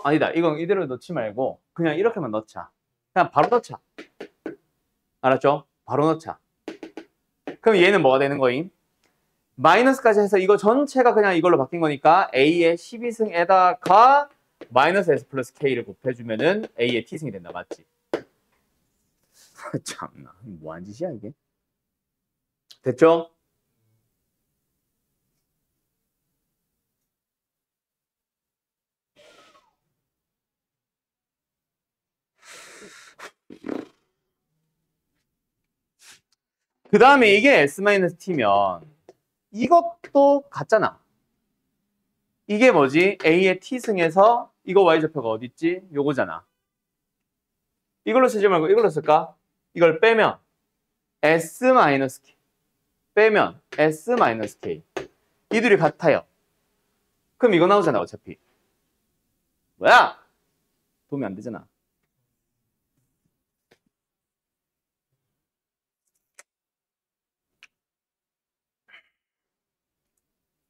아니다. 이건 이대로 넣지 말고 그냥 이렇게만 넣자. 그냥 바로 넣자. 알았죠? 바로 넣자. 그럼 얘는 뭐가 되는 거임? 마이너스까지 해서 이거 전체가 그냥 이걸로 바뀐 거니까 A의 12승에다가 마이너스 S 플러스 K를 곱해주면은 A의 T승이 된다. 맞지? 참나. 뭐한 짓이야 이게? 됐죠? 그 다음에 이게 S-T면 이것도 같잖아. 이게 뭐지? A의 T승에서 이거 Y좌표가 어디 있지? 요거잖아. 이걸로 쓰지 말고 이걸로 쓸까? 이걸 빼면 S-K 빼면 S-K 이 둘이 같아요. 그럼 이거 나오잖아 어차피. 뭐야? 도움이 안 되잖아.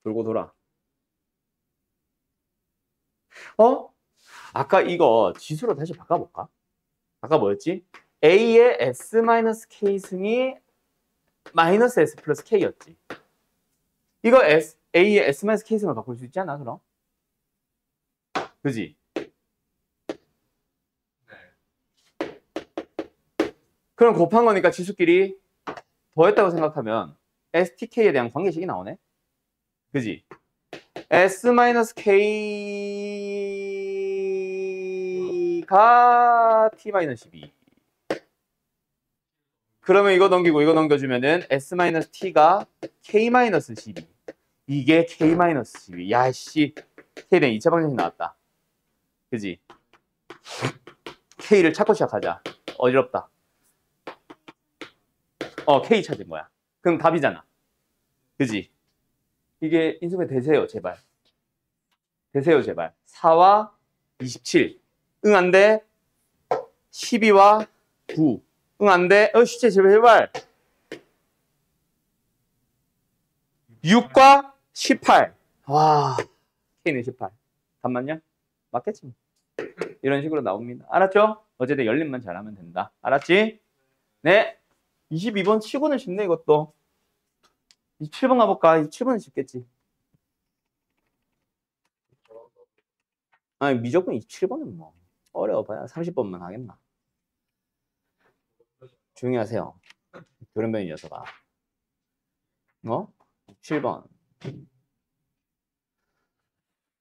돌고 돌아. 아까 이거 지수로 다시 바꿔볼까? 아까 뭐였지? A의 S-K승이 마이너스 S 플러스 K였지. 이거 A의 S-K승을 바꿀 수 있지 않아, 그럼? 그지? 네. 그럼 곱한 거니까 지수끼리 더했다고 생각하면 STK에 대한 관계식이 나오네? 그지? S-K가 T-12. 그러면 이거 넘기고 이거 넘겨주면은 S-T가 K-12. 이게 K-12. 야, 씨. K에 대한 2차 방정식 나왔다. 그지? K를 찾고 시작하자. 어지럽다. K 찾은 거야. 그럼 답이잖아. 그지? 이게 인수분해 되세요, 제발. 되세요, 제발. 4와 27. 응, 안 돼. 12와 9. 응, 안 돼. 진짜 제발. 6과 18. 와, K는 18. 답 맞냐? 맞겠지. 이런 식으로 나옵니다. 알았죠? 어쨌든 열림만 잘하면 된다. 알았지? 네. 22번 치고는 쉽네, 이것도. 27번 가볼까? 27번은 쉽겠지. 아니, 무조건 27번은 뭐. 어려워봐야 30번만 하겠나. 조용히 하세요. 교련변이 녀석아. 7번.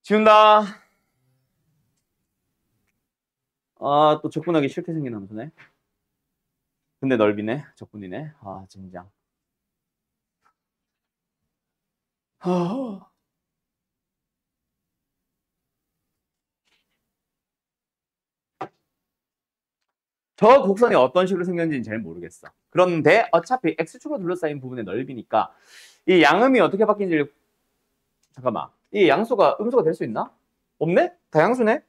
지운다. 또 적분하기 싫게 생긴 함수네. 근데 넓이네. 적분이네. 젠장. 저 곡선이 어떤 식으로 생겼는지는 잘 모르겠어. 그런데 어차피 X축으로 둘러싸인 부분의 넓이니까 이 양음이 어떻게 바뀐지 잠깐만. 이 양수가 음수가 될 수 있나? 없네? 다양수네?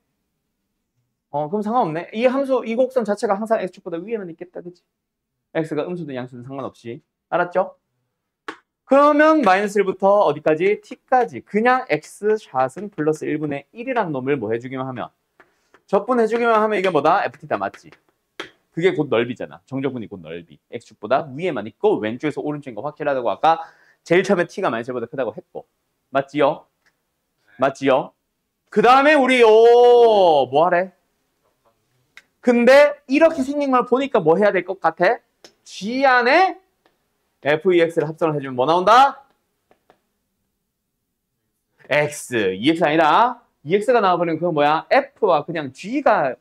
그럼 상관없네. 이 함수, 이 곡선 자체가 항상 X축보다 위에만 있겠다. 그치? X가 음수든 양수든 상관없이. 알았죠? 그러면 마이너스 1부터 어디까지? T까지. 그냥 X 샷은 플러스 1분의 1이라는 놈을 뭐 해주기만 하면 적분해주기만 하면 이게 뭐다? FT다. 맞지? 그게 곧 넓이잖아. 정적분이 곧 넓이. x축보다 위에만 있고 왼쪽에서 오른쪽인 거 확실하다고 아까 제일 처음에 t가 마이너스보다 크다고 했고. 맞지요? 맞지요? 그 다음에 우리 뭐 하래? 근데 이렇게 생긴 걸 보니까 뭐 해야 될 것 같아? G 안에 FEX를 합성을 해주면 뭐 나온다? X. EX 아니라 EX가 나와버리면 그건 뭐야? F와 그냥 G가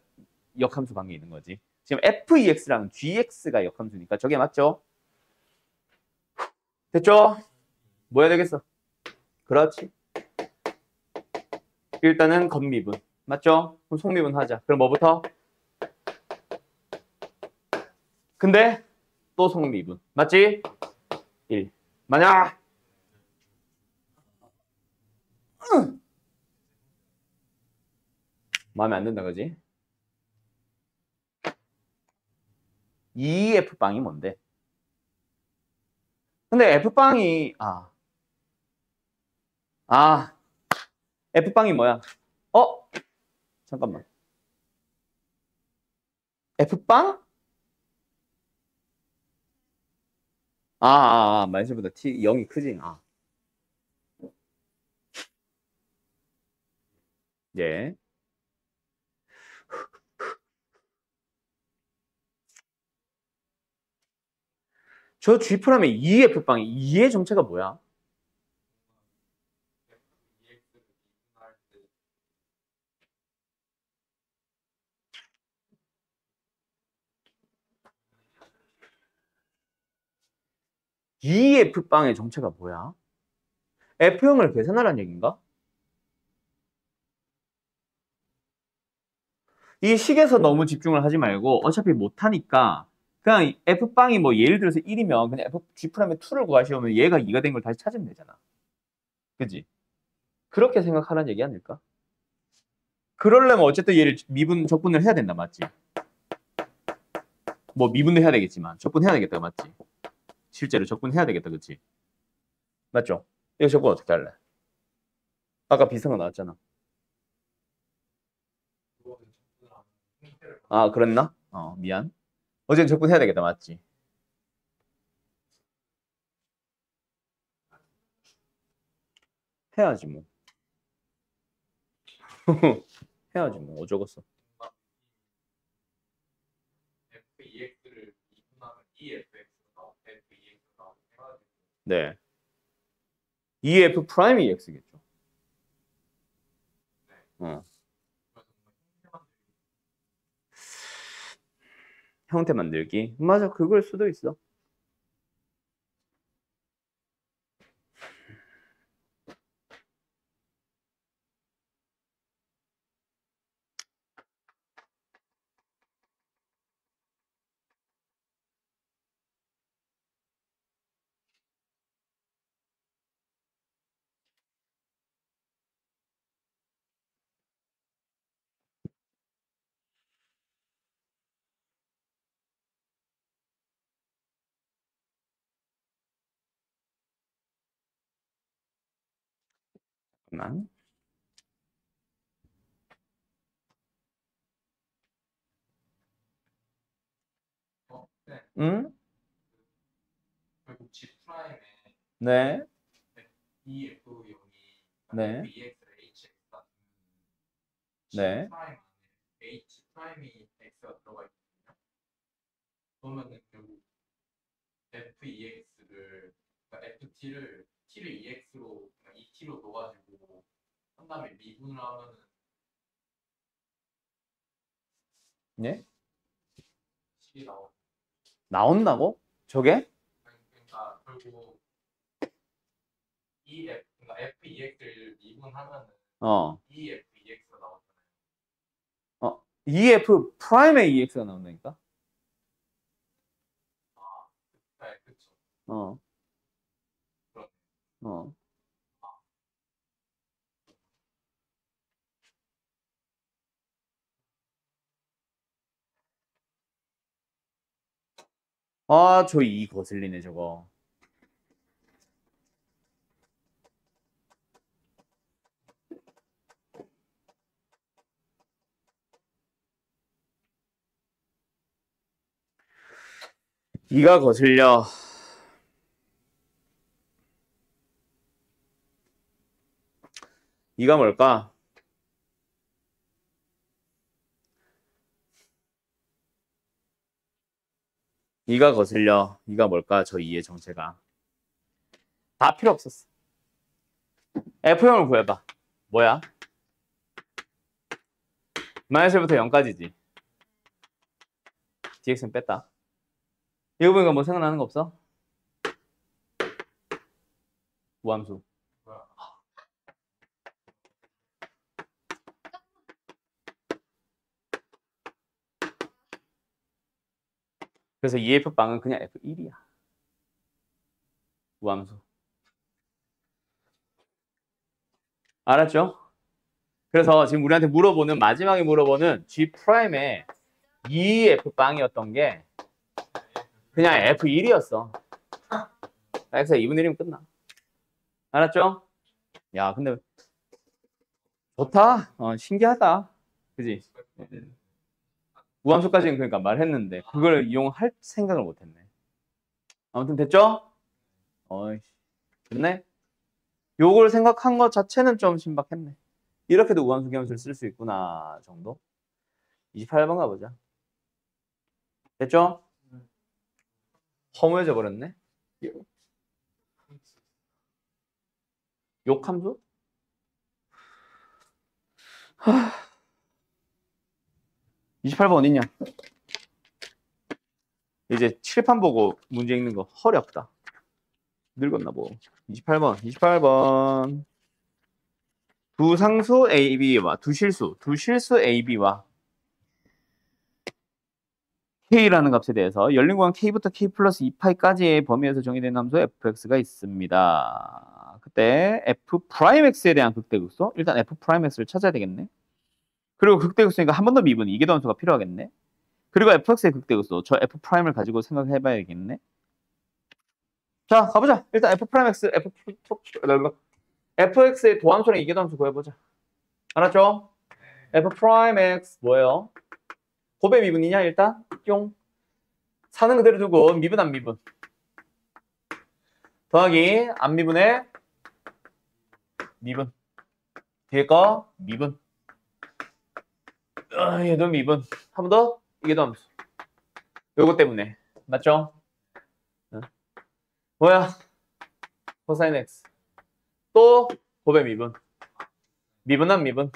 역함수 관계 있는 거지. 지금 FEX랑 GX가 역함수니까 저게 맞죠? 됐죠? 뭐 해야 되겠어? 그렇지. 일단은 건미분. 맞죠? 그럼 속미분 하자. 그럼 뭐부터? 근데 또 속미분. 맞지? 1. 만약 마음에 안 든다 그지? 이 F빵이 뭔데? 근데 F빵이 F빵이 뭐야? 잠깐만. F빵? 마이너스보다 T 0이 크지? 예. 저 G'의 2F빵이 2의 정체가 뭐야? EX를 미분할 때 2F빵의 정체가 뭐야? F형을 계산하라는 얘기인가? 이 식에서 너무 집중을 하지 말고 어차피 못하니까 그냥 F빵이 뭐 예를 들어서 1이면 그냥 G'의 2를 구하시면 얘가 2가 된 걸 다시 찾으면 되잖아. 그지? 그렇게 생각하라는 얘기 아닐까? 그러려면 어쨌든 얘를 미분, 적분을 해야 된다, 맞지? 뭐 미분도 해야 되겠지만 적분해야 되겠다, 맞지? 실제로 적분해야 되겠다, 그치? 맞죠? 이거 적분 어떻게 할래? 아까 비슷한 거 나왔잖아. 그거는 접근을 하는 형태를 그랬나? 미안. 어쨌든 적분해야 되겠다, 맞지? 해야지 뭐. 해야지 뭐. 어쩌겠어. FEX를 미분하면 EFX가 나오고 FEX가 나오고 해가지고 네. EF 프라임 EX겠죠. 네. 어. 그래서 뭔가 형태 만들기. 맞아, 그걸 수도 있어. 잠깐만. 네. 응? 결국 G 프라임에 네. EF0이 네. FEX를 HX가 G 네. 프라임 안에 H 프라임이 X가 들어가 있거든요. 그러면은 결국 FEX를 그러니까 FT를 T를 EX로 그러니까 ET로 넣어가지고 한 다음에 미분을 하면은 네? 식이 나오는. 나온다고? 저게? 그러니까 결국 그러니까 FEX를 미분하면은 어. EFEX가 나오잖아요. EF 프라임의 EX가 나온다니까? 네, 그렇죠. 어. 그렇네. 어. 저 이 거슬리네, 저거. 2가 거슬려. 이가 뭘까? 이가 거슬려. 이가 뭘까? 저 2의 정체가. 다 필요 없었어. F형을 구해봐. 뭐야? 마이너스 1부터 0까지지. dx는 뺐다. 이거 보니까 뭐 생각나는 거 없어? 우함수. 그래서 EF방은 그냥 F1이야. 우함수. 알았죠? 그래서 지금 우리한테 물어보는, 마지막에 물어보는 G'의 EF방이었던 게 그냥 F1이었어. X가 2분의 1이면 끝나. 알았죠? 야, 근데 좋다. 신기하다. 그지? 우함수까지는 그러니까 말했는데 그걸 이용할 생각을 못했네. 아무튼 됐죠? 어이씨, 됐네? 요걸 생각한 것 자체는 좀 신박했네. 이렇게도 우함수 계함수를 쓸 수 있구나 정도. 28번 가보자. 됐죠? 허무해져 버렸네. 욕함수? 28번 어딨냐? 이제 칠판 보고 문제 읽는 거 허리 아프다. 늙었나 뭐. 28번. 두 상수 AB와 두 실수 AB와 K라는 값에 대해서 열린 공간 K부터 K 플러스 2파이까지의 범위에서 정의된 함수 fx가 있습니다. 그때 f'x에 대한 극대극소? 일단 f'x를 찾아야 되겠네. 그리고 극대극소니까 한 번 더 미분, 이계도 함수가 필요하겠네. 그리고 fx의 극대극소, 저 f'을 가지고 생각해봐야겠네. 자, 가보자. 일단 f'x, fx의 도함수랑 이계도 함수 구해보자. 알았죠? f'x 뭐예요? 곱의 미분이냐 일단? 뿅. 사는 그대로 두고 미분 안 미분. 더하기 안 미분에 미분. 뒤에 거 미분. 얘도 미분. 한 번 더 이게 더 함수. 요거 때문에. 맞죠? 뭐야? 코사인 x. 또 곱의 미분. 미분 안 미분.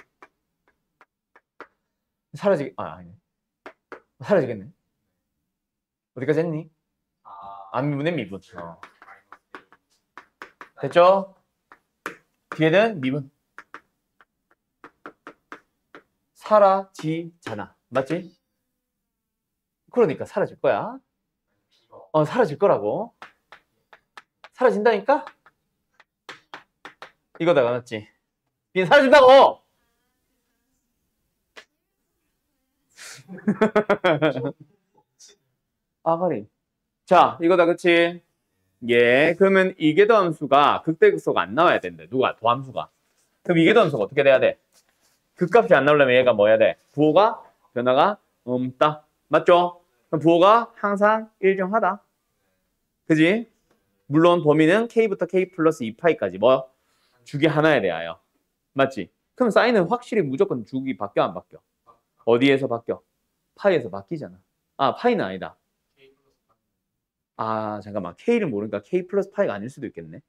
아니네. 사라지겠네. 어디까지 했니? 안 미분의 미분. 됐죠? 뒤에는 미분. 사라지잖아. 맞지? 그러니까 사라질 거야. 사라질 거라고. 사라진다니까? 이거다가 맞지? 빈 사라진다고! 아가리. 자, 이거다, 그치? 예, 그러면 이계도 함수가 극대극소가 안 나와야 된대. 누가? 도함수가. 그럼 이계도 함수가 어떻게 돼야 돼? 극값이 안 나오려면 얘가 뭐 해야 돼? 부호가 변화가 없다. 맞죠? 그럼 부호가 항상 일정하다. 그지? 물론 범위는 K부터 K 플러스 2파이까지 뭐? 주기 하나에 대하여. 맞지? 그럼 사인은 확실히 무조건 주기 바뀌어 안 바뀌어? 어디에서 바뀌어? 파이에서 바뀌잖아. 파이는 아니다. 잠깐만. K를 모르니까 K 플러스 파이가 아닐 수도 있겠네.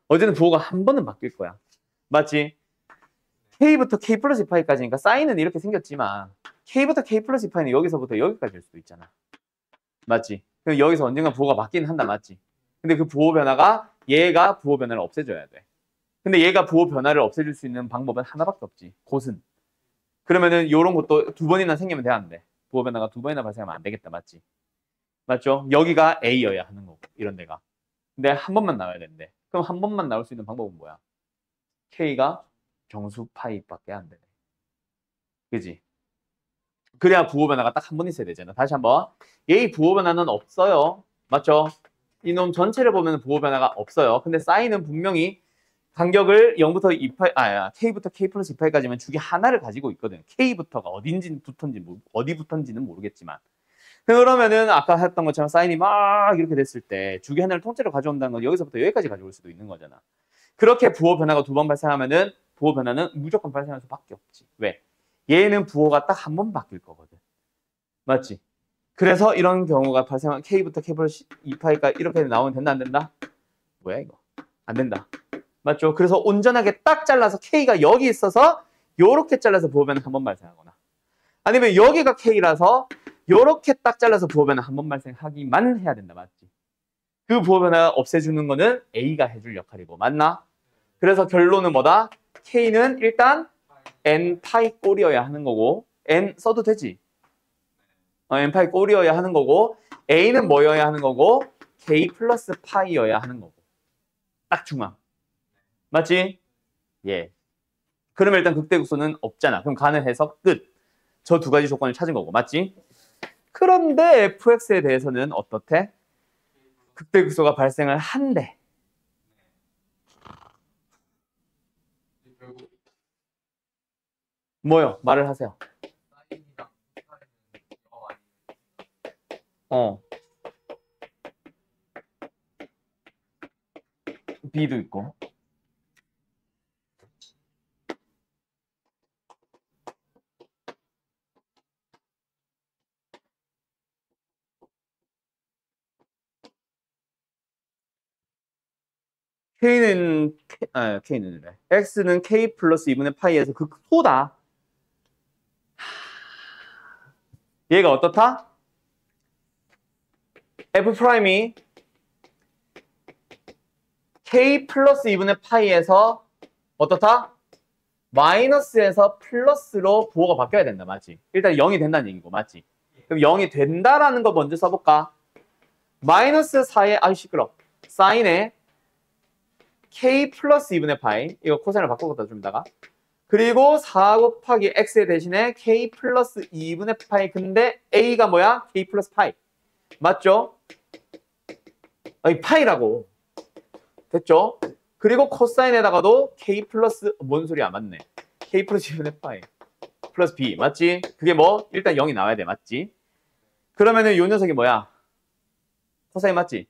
어제는 부호가 한 번은 바뀔 거야. 맞지? K부터 K 플러스 2파이까지니까 사인은 이렇게 생겼지만 K부터 K 플러스 2파이는 여기서부터 여기까지일 수도 있잖아. 맞지? 그럼 여기서 언젠가 부호가 바뀌긴 한다. 맞지? 근데 그 부호 변화가 얘가 부호 변화를 없애줘야 돼. 근데 얘가 부호 변화를 없애줄 수 있는 방법은 하나밖에 없지. 곧은. 그러면은 요런 것도 두 번이나 생기면 돼, 안 돼? 부호 변화가 두 번이나 발생하면 안 되겠다. 맞지? 맞죠? 여기가 A여야 하는 거고, 이런 데가. 근데 한 번만 나와야 되는데. 그럼 한 번만 나올 수 있는 방법은 뭐야? K가 정수 파이밖에 안 되네. 그지? 그래야 부호 변화가 딱 한 번 있어야 되잖아. 다시 한번. 얘의 부호 변화는 없어요. 맞죠? 이놈 전체를 보면 부호 변화가 없어요. 근데 사인은 분명히 간격을 0부터 2파이, K부터 K 플러스 2파이까지면 주기 하나를 가지고 있거든. K부터가 어디 붙었는지는 모르겠지만. 그러면은 아까 했던 것처럼 사인이 막 이렇게 됐을 때 주기 하나를 통째로 가져온다는 건 여기서부터 여기까지 가져올 수도 있는 거잖아. 그렇게 부호 변화가 두 번 발생하면은 부호 변화는 무조건 발생할 수밖에 없지. 왜? 얘는 부호가 딱 한 번 바뀔 거거든. 맞지? 그래서 이런 경우가 발생한 K부터 K 플러스 2파이가 이렇게 나오면 된다 안 된다? 뭐야 이거? 안 된다. 맞죠? 그래서 온전하게 딱 잘라서 K가 여기 있어서 요렇게 잘라서 부호 변화 한 번 발생하거나 아니면 여기가 K라서 요렇게 딱 잘라서 부호 변화 한 번 발생하기만 해야 된다. 맞지? 그 부호 변화 없애주는 거는 A가 해줄 역할이고 맞나? 그래서 결론은 뭐다? K는 일단 N 파이 꼴이어야 하는 거고 N 써도 되지? N 파이 꼴이어야 하는 거고 A는 뭐여야 하는 거고 K 플러스 파이여야 하는 거고 딱 중앙 맞지? 예. 그러면 일단 극대극소는 없잖아. 그럼 가능해서 끝. 저 두 가지 조건을 찾은 거고 맞지? 그런데 fx에 대해서는 어떻대? 극대극소가 발생을 한대. 결국 뭐요? 말을 하세요. 사인이랑 코사인은 영 아니면 어. B도 있고. K는 그래. X는 K 플러스 2분의 파이에서 극소다. 얘가 어떻다? F 프라임이 K 플러스 2분의 파이에서 어떻다? 마이너스에서 플러스로 부호가 바뀌어야 된다. 맞지? 일단 0이 된다는 얘기고. 맞지? 그럼 0이 된다라는 거 먼저 써볼까? 마이너스 4의 아이 시끄러. 사인에 K 플러스 2분의 파이 이거 코사인을 바꾸겠다 좀 이따가 그리고 4 곱하기 X의 대신에 K 플러스 2분의 파이 근데 A가 뭐야? K 플러스 파이 맞죠? 아니 파이라고 됐죠? 그리고 코사인에다가도 K 플러스 뭔 소리야 맞네 K 플러스 2분의 파이 플러스 B 맞지? 그게 뭐? 일단 0이 나와야 돼 맞지? 그러면은 요 녀석이 뭐야? 코사인 맞지?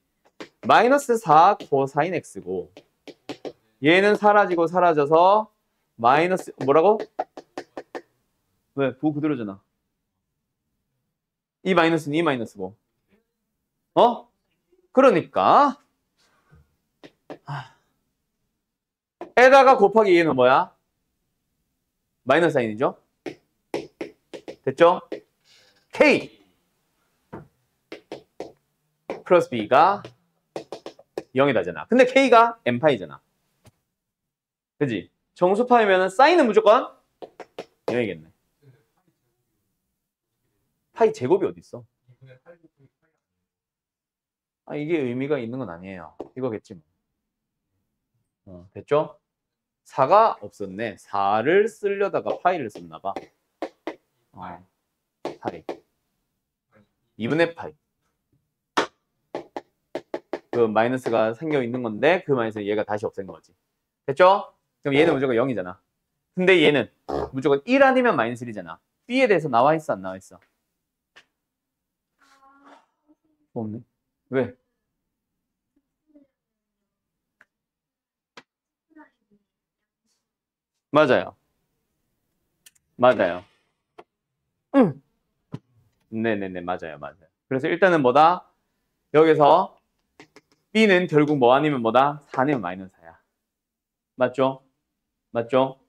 마이너스 4 코사인 X고 얘는 사라지고 사라져서 마이너스 뭐라고? 왜? 부호 그대로잖아. 이 마이너스는 이 마이너스고. 어? 그러니까 에다가 곱하기 얘는 뭐야? 마이너스 사인이죠? 됐죠? K 플러스 B가 0이다잖아. 근데 K가 N파이잖아. 그지? 정수파이면은 사인은 무조건 0이겠네. 파이 제곱이 어디 있어? 2분의 8 곱하기 파이 아, 이게 의미가 있는 건 아니에요. 이거겠지 뭐. 됐죠? 4가 없었네. 4를 쓰려다가 파이를 썼나 봐. 파이. 2분의 파이. 그 마이너스가 생겨 있는 건데 그 마이너스 얘가 다시 없앤 거지. 됐죠? 그럼 얘는 무조건 0이잖아. 근데 얘는 무조건 1 아니면 마이너스 1이잖아. B에 대해서 나와 있어 안 나와 있어? 없네. 왜? 맞아요. 맞아요. 응. 네네네 맞아요 맞아요. 그래서 일단은 뭐다? 여기서 B는 결국 뭐 아니면 뭐다? 4는 마이너스 4야. 맞죠? 맞죠?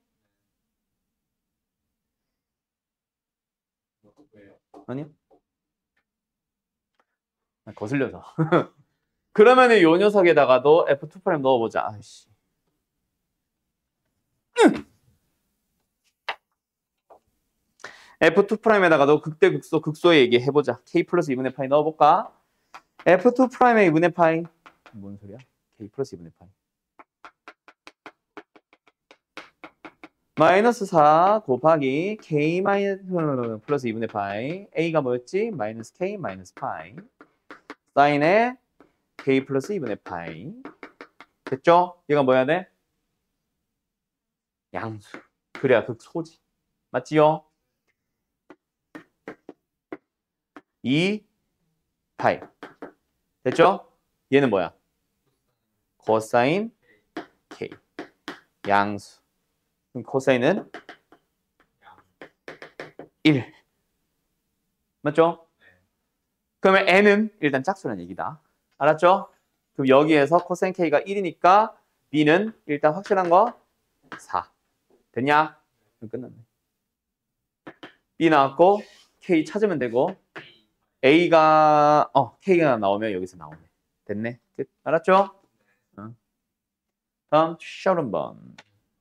왜요? 아니요? 거슬려서. 그러면은 요 녀석에다가도 F2' 넣어보자. 아이씨. F2'에다가도 극대 극소 극소의 얘기 해보자. K 플러스 2분의 파이 넣어볼까? F2'의 2분의 파이 뭔 소리야? K 플러스 2분의 파이 마이너스 4 곱하기 K 마이너스 플러스 2분의 파이 A가 뭐였지? 마이너스 K 마이너스 파이 사인에 K 플러스 2분의 파이 됐죠? 얘가 뭐야 돼? 양수 그래야 극소지 맞지요? 2 파이. 됐죠? 얘는 뭐야? 코사인 K. 양수. 그럼 코사인은 1. 맞죠? 그러면 n은 일단 짝수라는 얘기다. 알았죠? 그럼 여기에서 코사인 K가 1이니까 B는 일단 확실한 거 4. 됐냐? 그럼 끝났네. B 나왔고 K 찾으면 되고 A가 K가 나오면 여기서 나오네. 됐네. 끝. 알았죠? 다음 셔런번.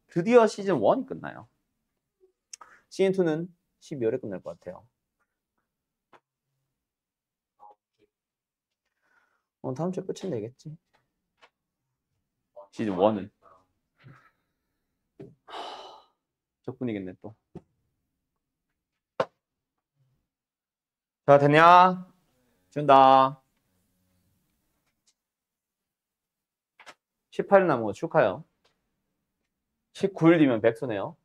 드디어 시즌 1이 끝나요. 시즌 2는 12월에 끝날 것 같아요. 다음 주에 끝은 되겠지. 시즌 1은. 적분이겠네 또. 자, 됐냐? 준다. 18일 남은 거 축하요. 19일 뒤면 백수네요.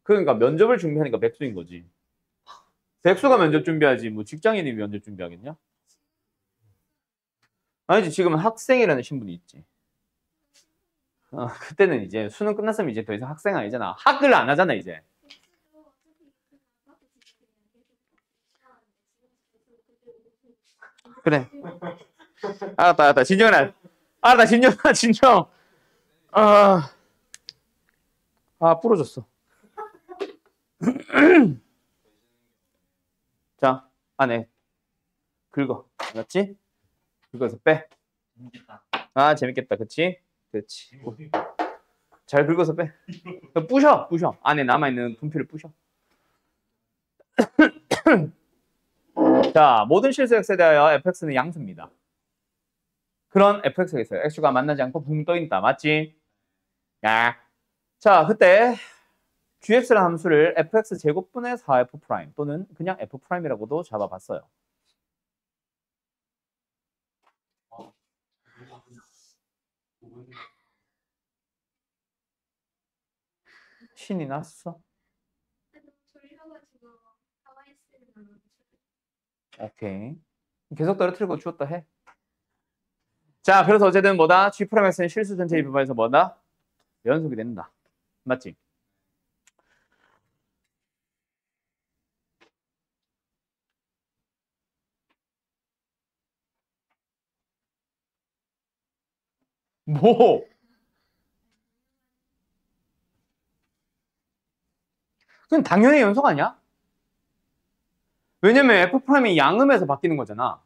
그러니까 면접을 준비하니까 백수인 거지. 백수가 면접 준비하지 뭐 직장인이 면접 준비하겠냐? 아니지, 지금은 학생이라는 신분이 있지. 그때는 이제 수능 끝났으면 이제 더 이상 학생 아니잖아. 학을 안 하잖아 이제. 그래. 알았다. 진정해라. 알았다, 진정. 부러졌어. 자, 안에 긁어. 알았지? 긁어서 빼. 재밌겠다. 그치? 그렇지. 잘 긁어서 빼. 부셔. 안에 남아있는 분필을 부셔. 자, 모든 실수 x에 대하여 fx는 양수입니다. 그런 fx가 있어요. x가 만나지 않고 붕 떠있다. 맞지? 야. 자, 그때 gx라는 함수를 fx 제곱분의 4f' 또는 그냥 f'이라고도 잡아봤어요. 신이 났어. 오케이. 계속 떨어뜨리고 주었다 해. 자, 그래서 어쨌든 뭐다? G'X는 실수 전체 입부분에서 뭐다? 연속이 된다. 맞지? 뭐? 그건 당연히 연속 아니야? 왜냐면 F'이 양음에서 바뀌는 거잖아.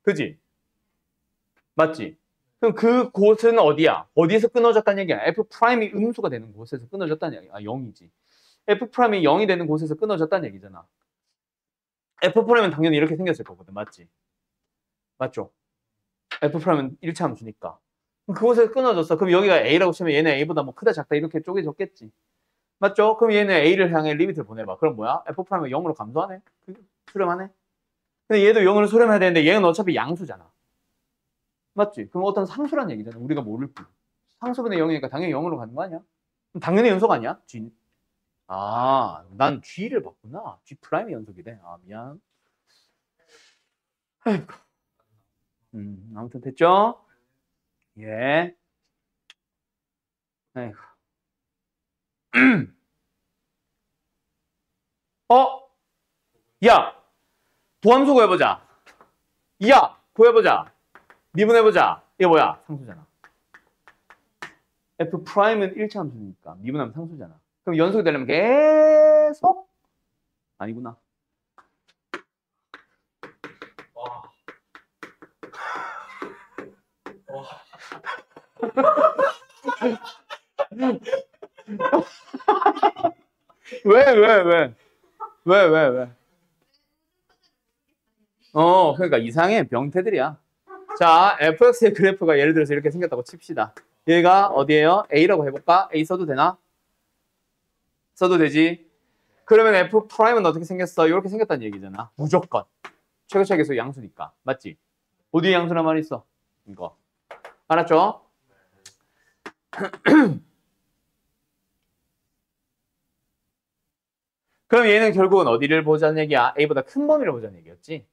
그지? 맞지? 그럼 그 곳은 어디야? 어디에서 끊어졌다는 얘기야? F'이 음수가 되는 곳에서 끊어졌다는 얘기야. 0이지. F'이 0이 되는 곳에서 끊어졌다는 얘기잖아. F'은 당연히 이렇게 생겼을 거거든. 맞지? 맞죠? F'은 1차 함수니까. 그곳에서 끊어졌어. 그럼 여기가 A라고 치면 얘는 A보다 뭐 크다 작다 이렇게 쪼개졌겠지. 맞죠? 그럼 얘는 A를 향해 리미트를 보내봐. 그럼 뭐야? F'은 0으로 감소하네? 수렴하네? 근데 얘도 0으로 수렴해야 되는데 얘는 어차피 양수잖아. 맞지? 그럼 어떤 상수란 얘기잖아. 우리가 모를 뿐. 상수분의 0이니까 당연히 0으로 가는 거 아니야? 그럼 당연히 연속 아니야? G. 난 G를 봤구나. G 프라임이 연속이래. 미안. 아이고. 아무튼 됐죠? 예. 아이고. 야! 부함수 구해보자. 구해보자. 미분해보자. 이게 뭐야? 상수잖아. F'은 1차 함수니까 미분하면 상수잖아. 그럼 연속이 되려면 계속? 아니구나. 왜? 그러니까 이상해. 병태들이야. 자, fx의 그래프가 예를 들어서 이렇게 생겼다고 칩시다. 얘가 어디예요? A라고 해볼까? A 써도 되나? 써도 되지. 그러면 F'은 어떻게 생겼어? 이렇게 생겼다는 얘기잖아. 무조건. 최고차계수 양수니까. 맞지? 어디에 양수란 말이 있어? 이거. 알았죠? 그럼 얘는 결국은 어디를 보자는 얘기야? A보다 큰 범위를 보자는 얘기였지?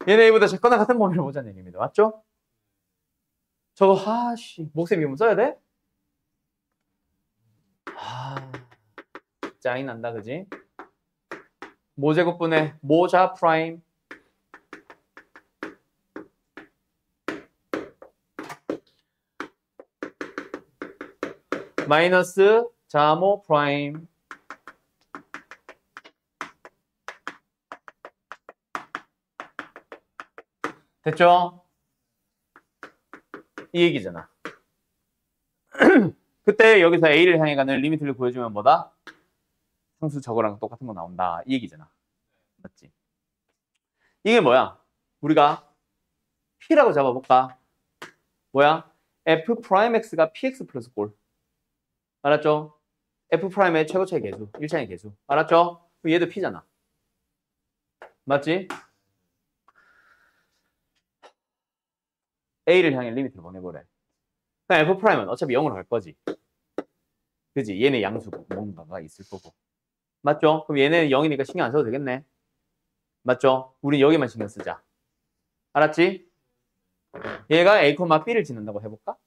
얘는 A보다 작거나 같은 범위를 보자는 얘기입니다. 맞죠? 저거 목셈 이름 써야 돼? 짜증 난다, 그지? 모제곱분의 모자 프라임 마이너스 자모 프라임 됐죠? 이 얘기잖아. 그때 여기서 A를 향해 가는 리미트를 구해주면 뭐다? 상수 저거랑 똑같은 거 나온다. 이 얘기잖아. 맞지? 이게 뭐야? 우리가 P라고 잡아볼까? 뭐야? F 프라임 X가 PX 플러스 골. 알았죠? F 프라임의 최고차의 개수, 1차의 개수. 알았죠? 얘도 P잖아. 맞지? A를 향해 리미트를 보내보래. 그럼 F 프라임은 어차피 0으로 갈 거지. 그지? 얘네 양수고 뭔가가 있을 거고. 맞죠? 그럼 얘는 0이니까 신경 안 써도 되겠네. 맞죠? 우린 여기만 신경 쓰자. 알았지? 얘가 A, B를 짓는다고 해볼까?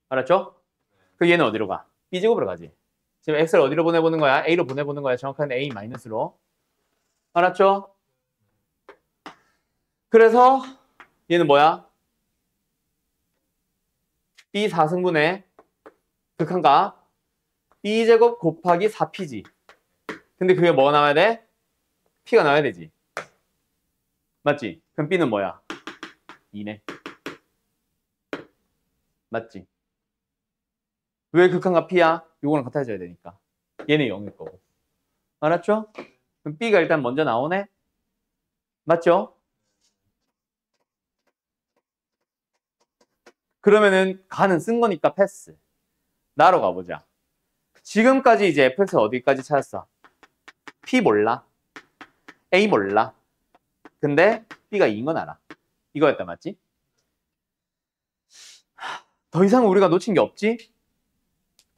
알았죠? 그럼 얘는 어디로 가? B제곱으로 가지. 지금 X를 어디로 보내보는 거야? A로 보내보는 거야. 정확한 A 마이너스로. 알았죠? 그래서 얘는 뭐야? B 4승분의 극한가? B제곱 곱하기 4P지. 근데 그게 뭐가 나와야 돼? P가 나와야 되지. 맞지? 그럼 B는 뭐야? 2네. 맞지? 왜 극한과 P야? 요거랑 같아져야 되니까. 얘는 0일 거고. 알았죠? 그럼 B가 일단 먼저 나오네? 맞죠? 그러면은 가는 쓴 거니까 패스. 나로 가보자. 지금까지 이제 fx 어디까지 찾았어? P 몰라. A 몰라. 근데 B가 2인 건 알아. 이거였다, 맞지? 더 이상 우리가 놓친 게 없지?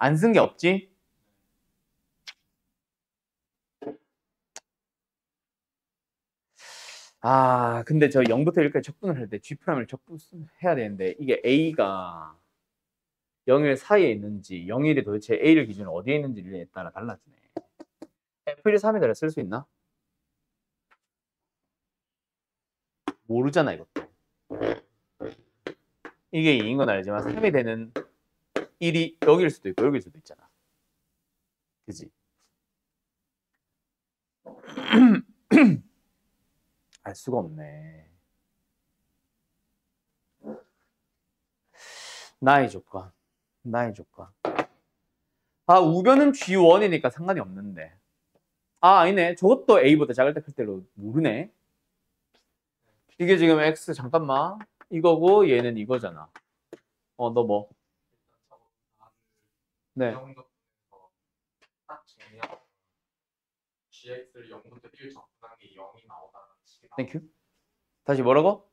안 쓴 게 없지? 근데 저 0부터 1까지 적분을 할 때 G'을 적분해야 되는데 이게 A가 0일 사이에 있는지 0일이 도대체 A를 기준으로 어디에 있는지에 따라 달라지네. F를 3에다가 쓸 수 있나? 모르잖아, 이것도. 이게 2인 건 알지만 3이 되는 1이 여기일 수도 있고 여기일 수도 있잖아. 그지? 알 수가 없네. 나의 조건. 우변은 G1이니까 상관이 없는데. 아니네. 저것도 A보다 작을 때 클 때로 모르네. 이게 지금 X 잠깐만. 이거고 얘는 이거잖아. 너 뭐? 네. 딱 정리하면 GX를 0부터 1 접근한 게 0이 나오다는 식이 나와. 땡큐. 다시 뭐라고?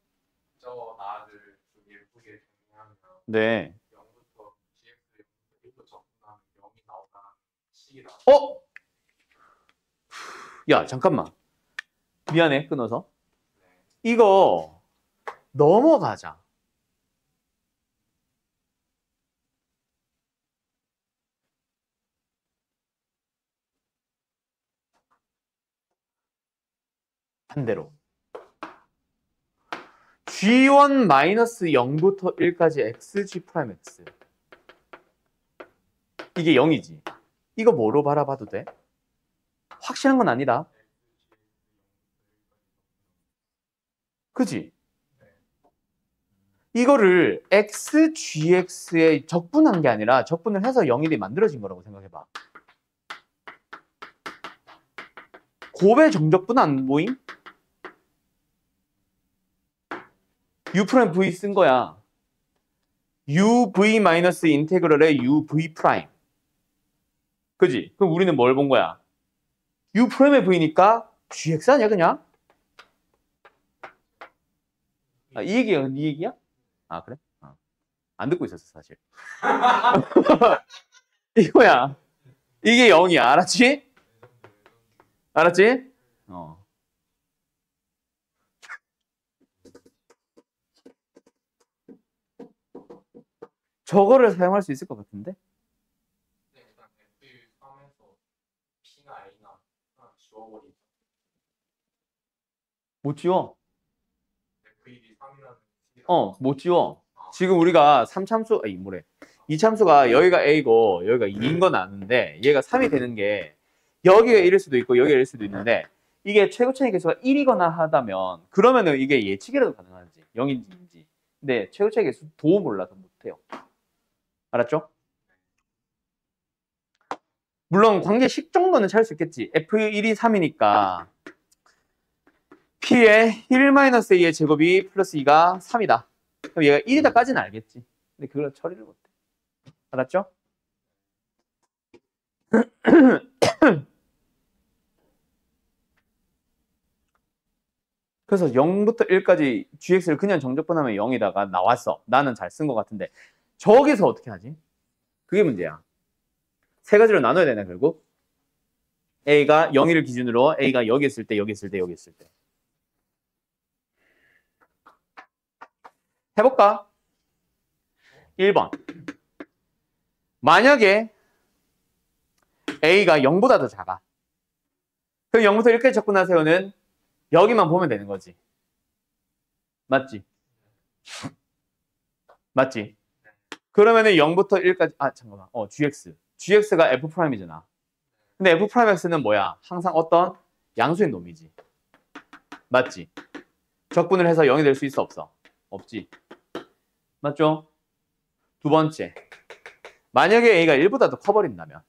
저 나를 좀 예쁘게 정리하면 네. 0부터 GX를 0부터 1로 접근하면 0이 나오다는 식이 나와. 야, 잠깐만. 미안해, 끊어서. 이거 넘어가자. 반대로. G1-0부터 1까지 XG 프라임 X. 이게 0이지. 이거 뭐로 바라봐도 돼? 확실한 건 아니다. 그지? 이거를 XGX에 적분한 게 아니라 적분을 해서 0일이 만들어진 거라고 생각해봐. 곱의 정적분 안 보임? U'(V) 쓴 거야. UV 마이너스 인테그럴의 UV 프라임. 그지? 그럼 우리는 뭘 본 거야? U 프라임의 V니까 GX 아니야, 그냥? 이 얘기야? 그래? 안 듣고 있었어, 사실. 이거야. 이게 0이야. 알았지? 알았지? 어. 저거를 사용할 수 있을 것 같은데? 네, 일단 F3에서 P나 A나 하나 지워버리자. 못 지워. F1이 3이라는 못 지워. 지금 우리가 3참수, 아니, 뭐래. 2참수가 여기가 A고 여기가 2인 건 아는데 얘가 3이 되는 게 여기가 1일 수도 있고 여기가 1일 수도 있는데 이게 최고차이 계수가 1이거나 하다면 그러면은 이게 예측이라도 가능하지. 0인지 2인지. 근데 최고차이 계수 도 몰라서 못해요. 알았죠? 물론 관계식 정도는 찾을 수 있겠지. F1이 3이니까 P의 1-A의 제곱이 플러스 2가 3이다. 그럼 얘가 1이다까지는 알겠지. 근데 그걸 처리를 못해. 알았죠? 그래서 0부터 1까지 gx를 그냥 정적분하면 0이다가 나왔어. 나는 잘 쓴 것 같은데 저기서 어떻게 하지? 그게 문제야. 세 가지로 나눠야 되나 결국? a가 0을 기준으로 a가 여기 있을 때 여기 있을 때 여기 있을 때 해볼까? 1번 만약에 a가 0보다 더 작아. 그럼 0부터 1까지 접근하세요는 여기만 보면 되는 거지. 맞지? 맞지? 그러면은 0부터 1까지 잠깐만. gx가 f'이잖아. 근데 f'x는 뭐야? 항상 어떤 양수의 놈이지. 맞지? 적분을 해서 0이 될 수 있어 없어? 없지. 맞죠? 두 번째. 만약에 a가 1보다 더 커버린다면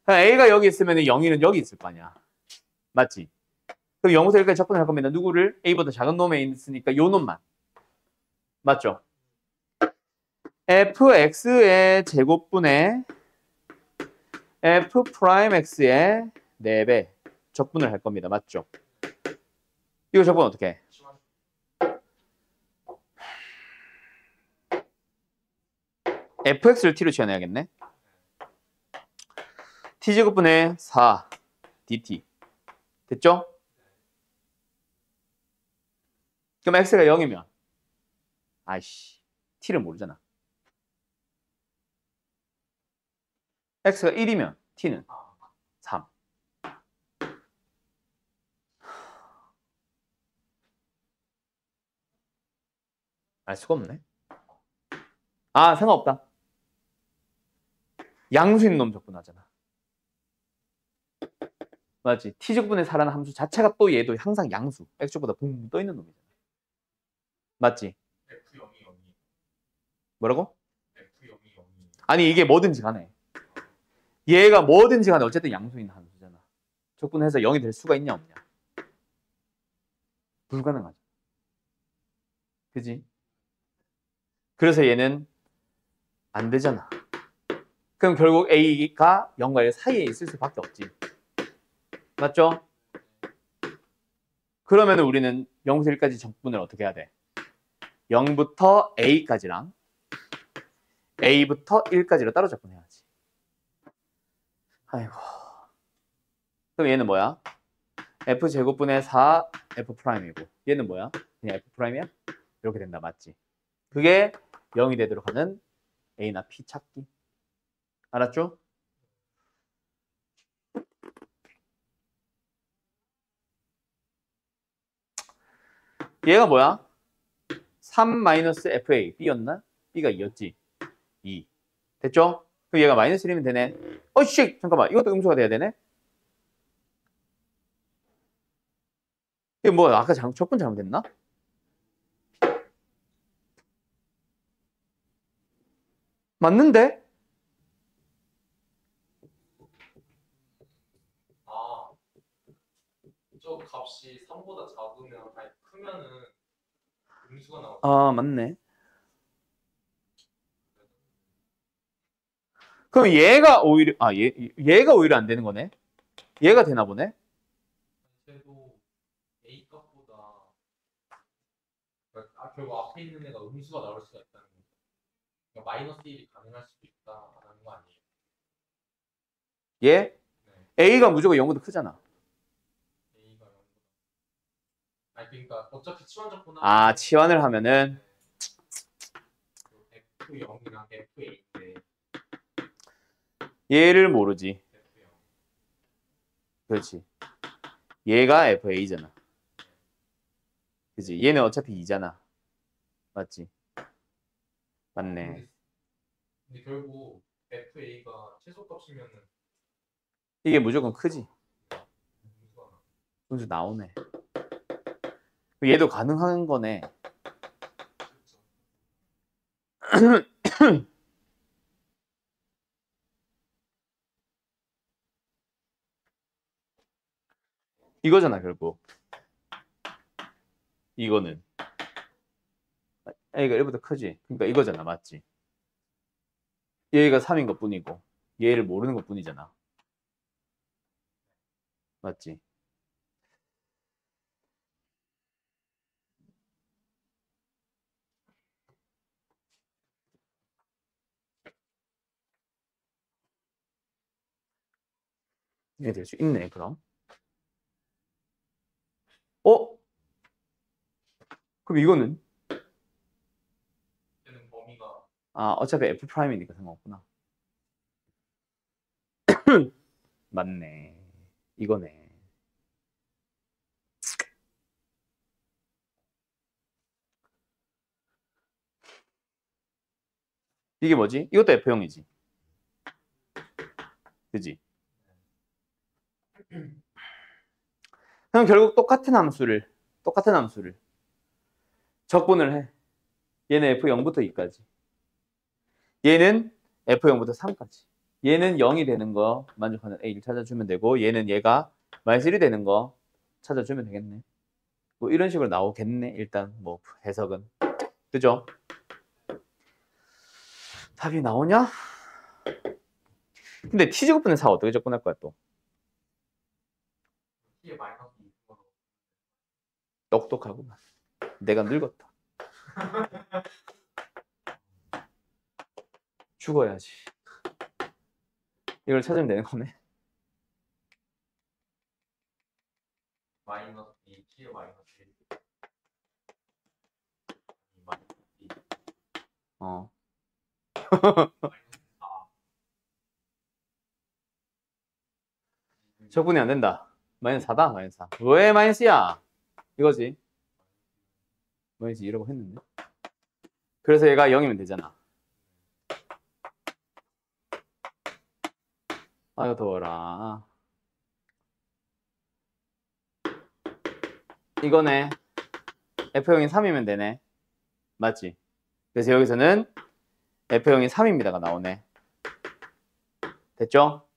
a가 여기 있으면 0이는 여기 있을 거 아니야. 맞지? 그럼 0부터 1까지 적분을 할 겁니다. 누구를? a보다 작은 놈에 있으니까 요 놈만. 맞죠? fx의 제곱분의 f'x의 4배 적분을 할 겁니다. 맞죠? 이거 적분 어떻게 해? fx를 t로 치워내야겠네. t제곱분의 4 dt 됐죠? 그럼 x가 0이면 아이씨 t를 모르잖아. x가 1이면 t는 3. 알 수가 없네. 상관없다. 양수인 놈 적분하잖아. 맞지? t제곱분의 4라는 함수 자체가 또 얘도 항상 양수. x제곱보다 붕 떠 있는 놈이잖아. 맞지? F0이 0이 뭐라고? F0이 0이 아니 이게 뭐든지 간에 얘가 뭐든지 간에 어쨌든 양수인 함수잖아. 적분해서 0이 될 수가 있냐 없냐? 불가능하죠. 그지? 그래서 얘는 안 되잖아. 그럼 결국 a가 0과 1 사이에 있을 수밖에 없지. 맞죠? 그러면 우리는 0부터 1까지 적분을 어떻게 해야 돼? 0부터 a까지랑 a부터 1까지로 따로 적분해야지. 아이고. 그럼 얘는 뭐야? f제곱분의 4 f'이고 얘는 뭐야? 그냥 f'이야? 이렇게 된다. 맞지? 그게 0이 되도록 하는 a나 p 찾기. 알았죠? 얘가 뭐야? 3-fa b였나? b가 2였지? 2 됐죠? 그럼 얘가 마이너스 1이면 되네. 어이씨 잠깐만 이것도 음수가 돼야 되네. 이게 뭐 아까 적분 잘못했나? 맞는데? 저 값이 3보다 작으면 아니 크면은 음수가 나오죠. 맞네. 그럼 얘가 오히려 얘가 오히려 안 되는 거네. 얘가 되나 보네. 그래도 A 값보다 결국 앞에 있는 애가 음수가 나올 수가 있다는 거죠. 그러니까 마이너스 1이 가능할 수도 있다라는 거 아니에요? 예? 네. A가 무조건 0보다 크잖아. A가 0보다. 아니 그러니까 어차피 치환적분하. 아, 치환을 하면은 F0이랑 FA인데 얘를 모르지. F0. 그렇지. 얘가 FA잖아. 그치? 얘는 어차피 2잖아. 맞지? 맞네. 근데 결국 FA가 최소값이면은 이게 무조건 크지. 분수가 나. 분수 나오네. 얘도 가능한 거네. 그렇죠. 이거잖아, 결국. 이거는. A가 1보다 크지? 그러니까 이거잖아, 맞지? 얘가 3인 것 뿐이고, 얘를 모르는 것 뿐이잖아. 맞지? 이게 될 수 있네, 그럼. 어? 그럼 이거는? 얘는 범위가 아, 어차피 F'이니까 상관없구나. 맞네. 이거네. 이게 뭐지? 이것도 F형이지. 그지? 그럼 결국 똑같은 함수를 적분을 해. 얘는 F0부터 2까지. 얘는 F0부터 3까지. 얘는 0이 되는 거 만족하는 A를 찾아주면 되고, 얘는 얘가 -1이 되는 거 찾아주면 되겠네. 뭐 이런 식으로 나오겠네. 일단 뭐 해석은. 그죠? 답이 나오냐? 근데 T제곱분의 4 어떻게 접근할 거야 또? T의 마이너스 2로 똑똑하구만. 내가 늙었다. 죽어야지. 이걸 찾으면 되는 거네. 마이너스 2, T의 마이너스 1. 마이너스 2. 어. 마이너스 4. 적분이 안 된다. -4다. -4. 왜 마이너스야? 이거지. 마이너스 2라고 했는데. 그래서 얘가 0이면 되잖아. 아유 더워라. 이거네. F형이 3이면 되네. 맞지? 그래서 여기서는 F형이 3입니다가 나오네. 됐죠?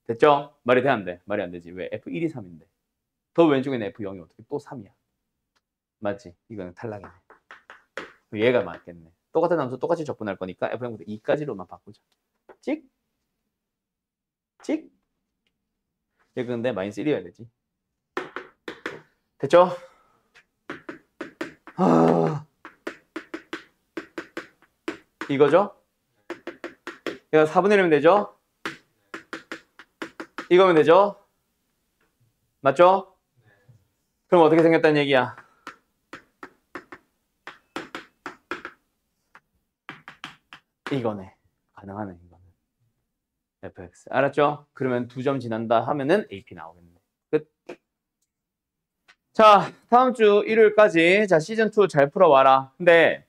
됐죠? 말이 돼 안 돼? 말이 안 되지. 왜? F1이 3인데. 더 왼쪽에는 F0이 어떻게 또 3이야? 맞지? 이거는 탈락이네. 얘가 맞겠네. 똑같은 함수 똑같이 적분할 거니까 F0부터 2까지로만 바꾸자. 찍? 찍? 얘 근데 -1이어야 되지. 됐죠? 이거죠? 얘가 4분의 1이면 되죠? 이거면 되죠? 맞죠? 그럼 어떻게 생겼다는 얘기야? 이거네. 가능하네, 이거는. fx. 알았죠? 그러면 2점 지난다 하면은 AP 나오겠네. 끝. 자, 다음 주 일요일까지 자 시즌2 잘 풀어와라. 근데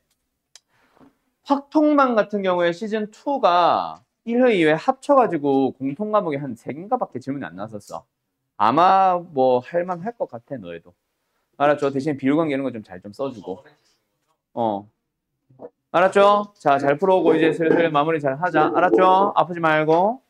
확통반 같은 경우에 시즌2가 1회, 2회 합쳐가지고 공통 과목이 한 3개인가밖에 질문이 안 나왔었어. 아마 뭐 할만할 것 같아, 너희도. 알았죠? 대신 비율관계 이런 거 좀 잘 좀 써주고. 알았죠? 자, 잘 풀어오고 이제 슬슬 마무리 잘 하자. 알았죠? 아프지 말고.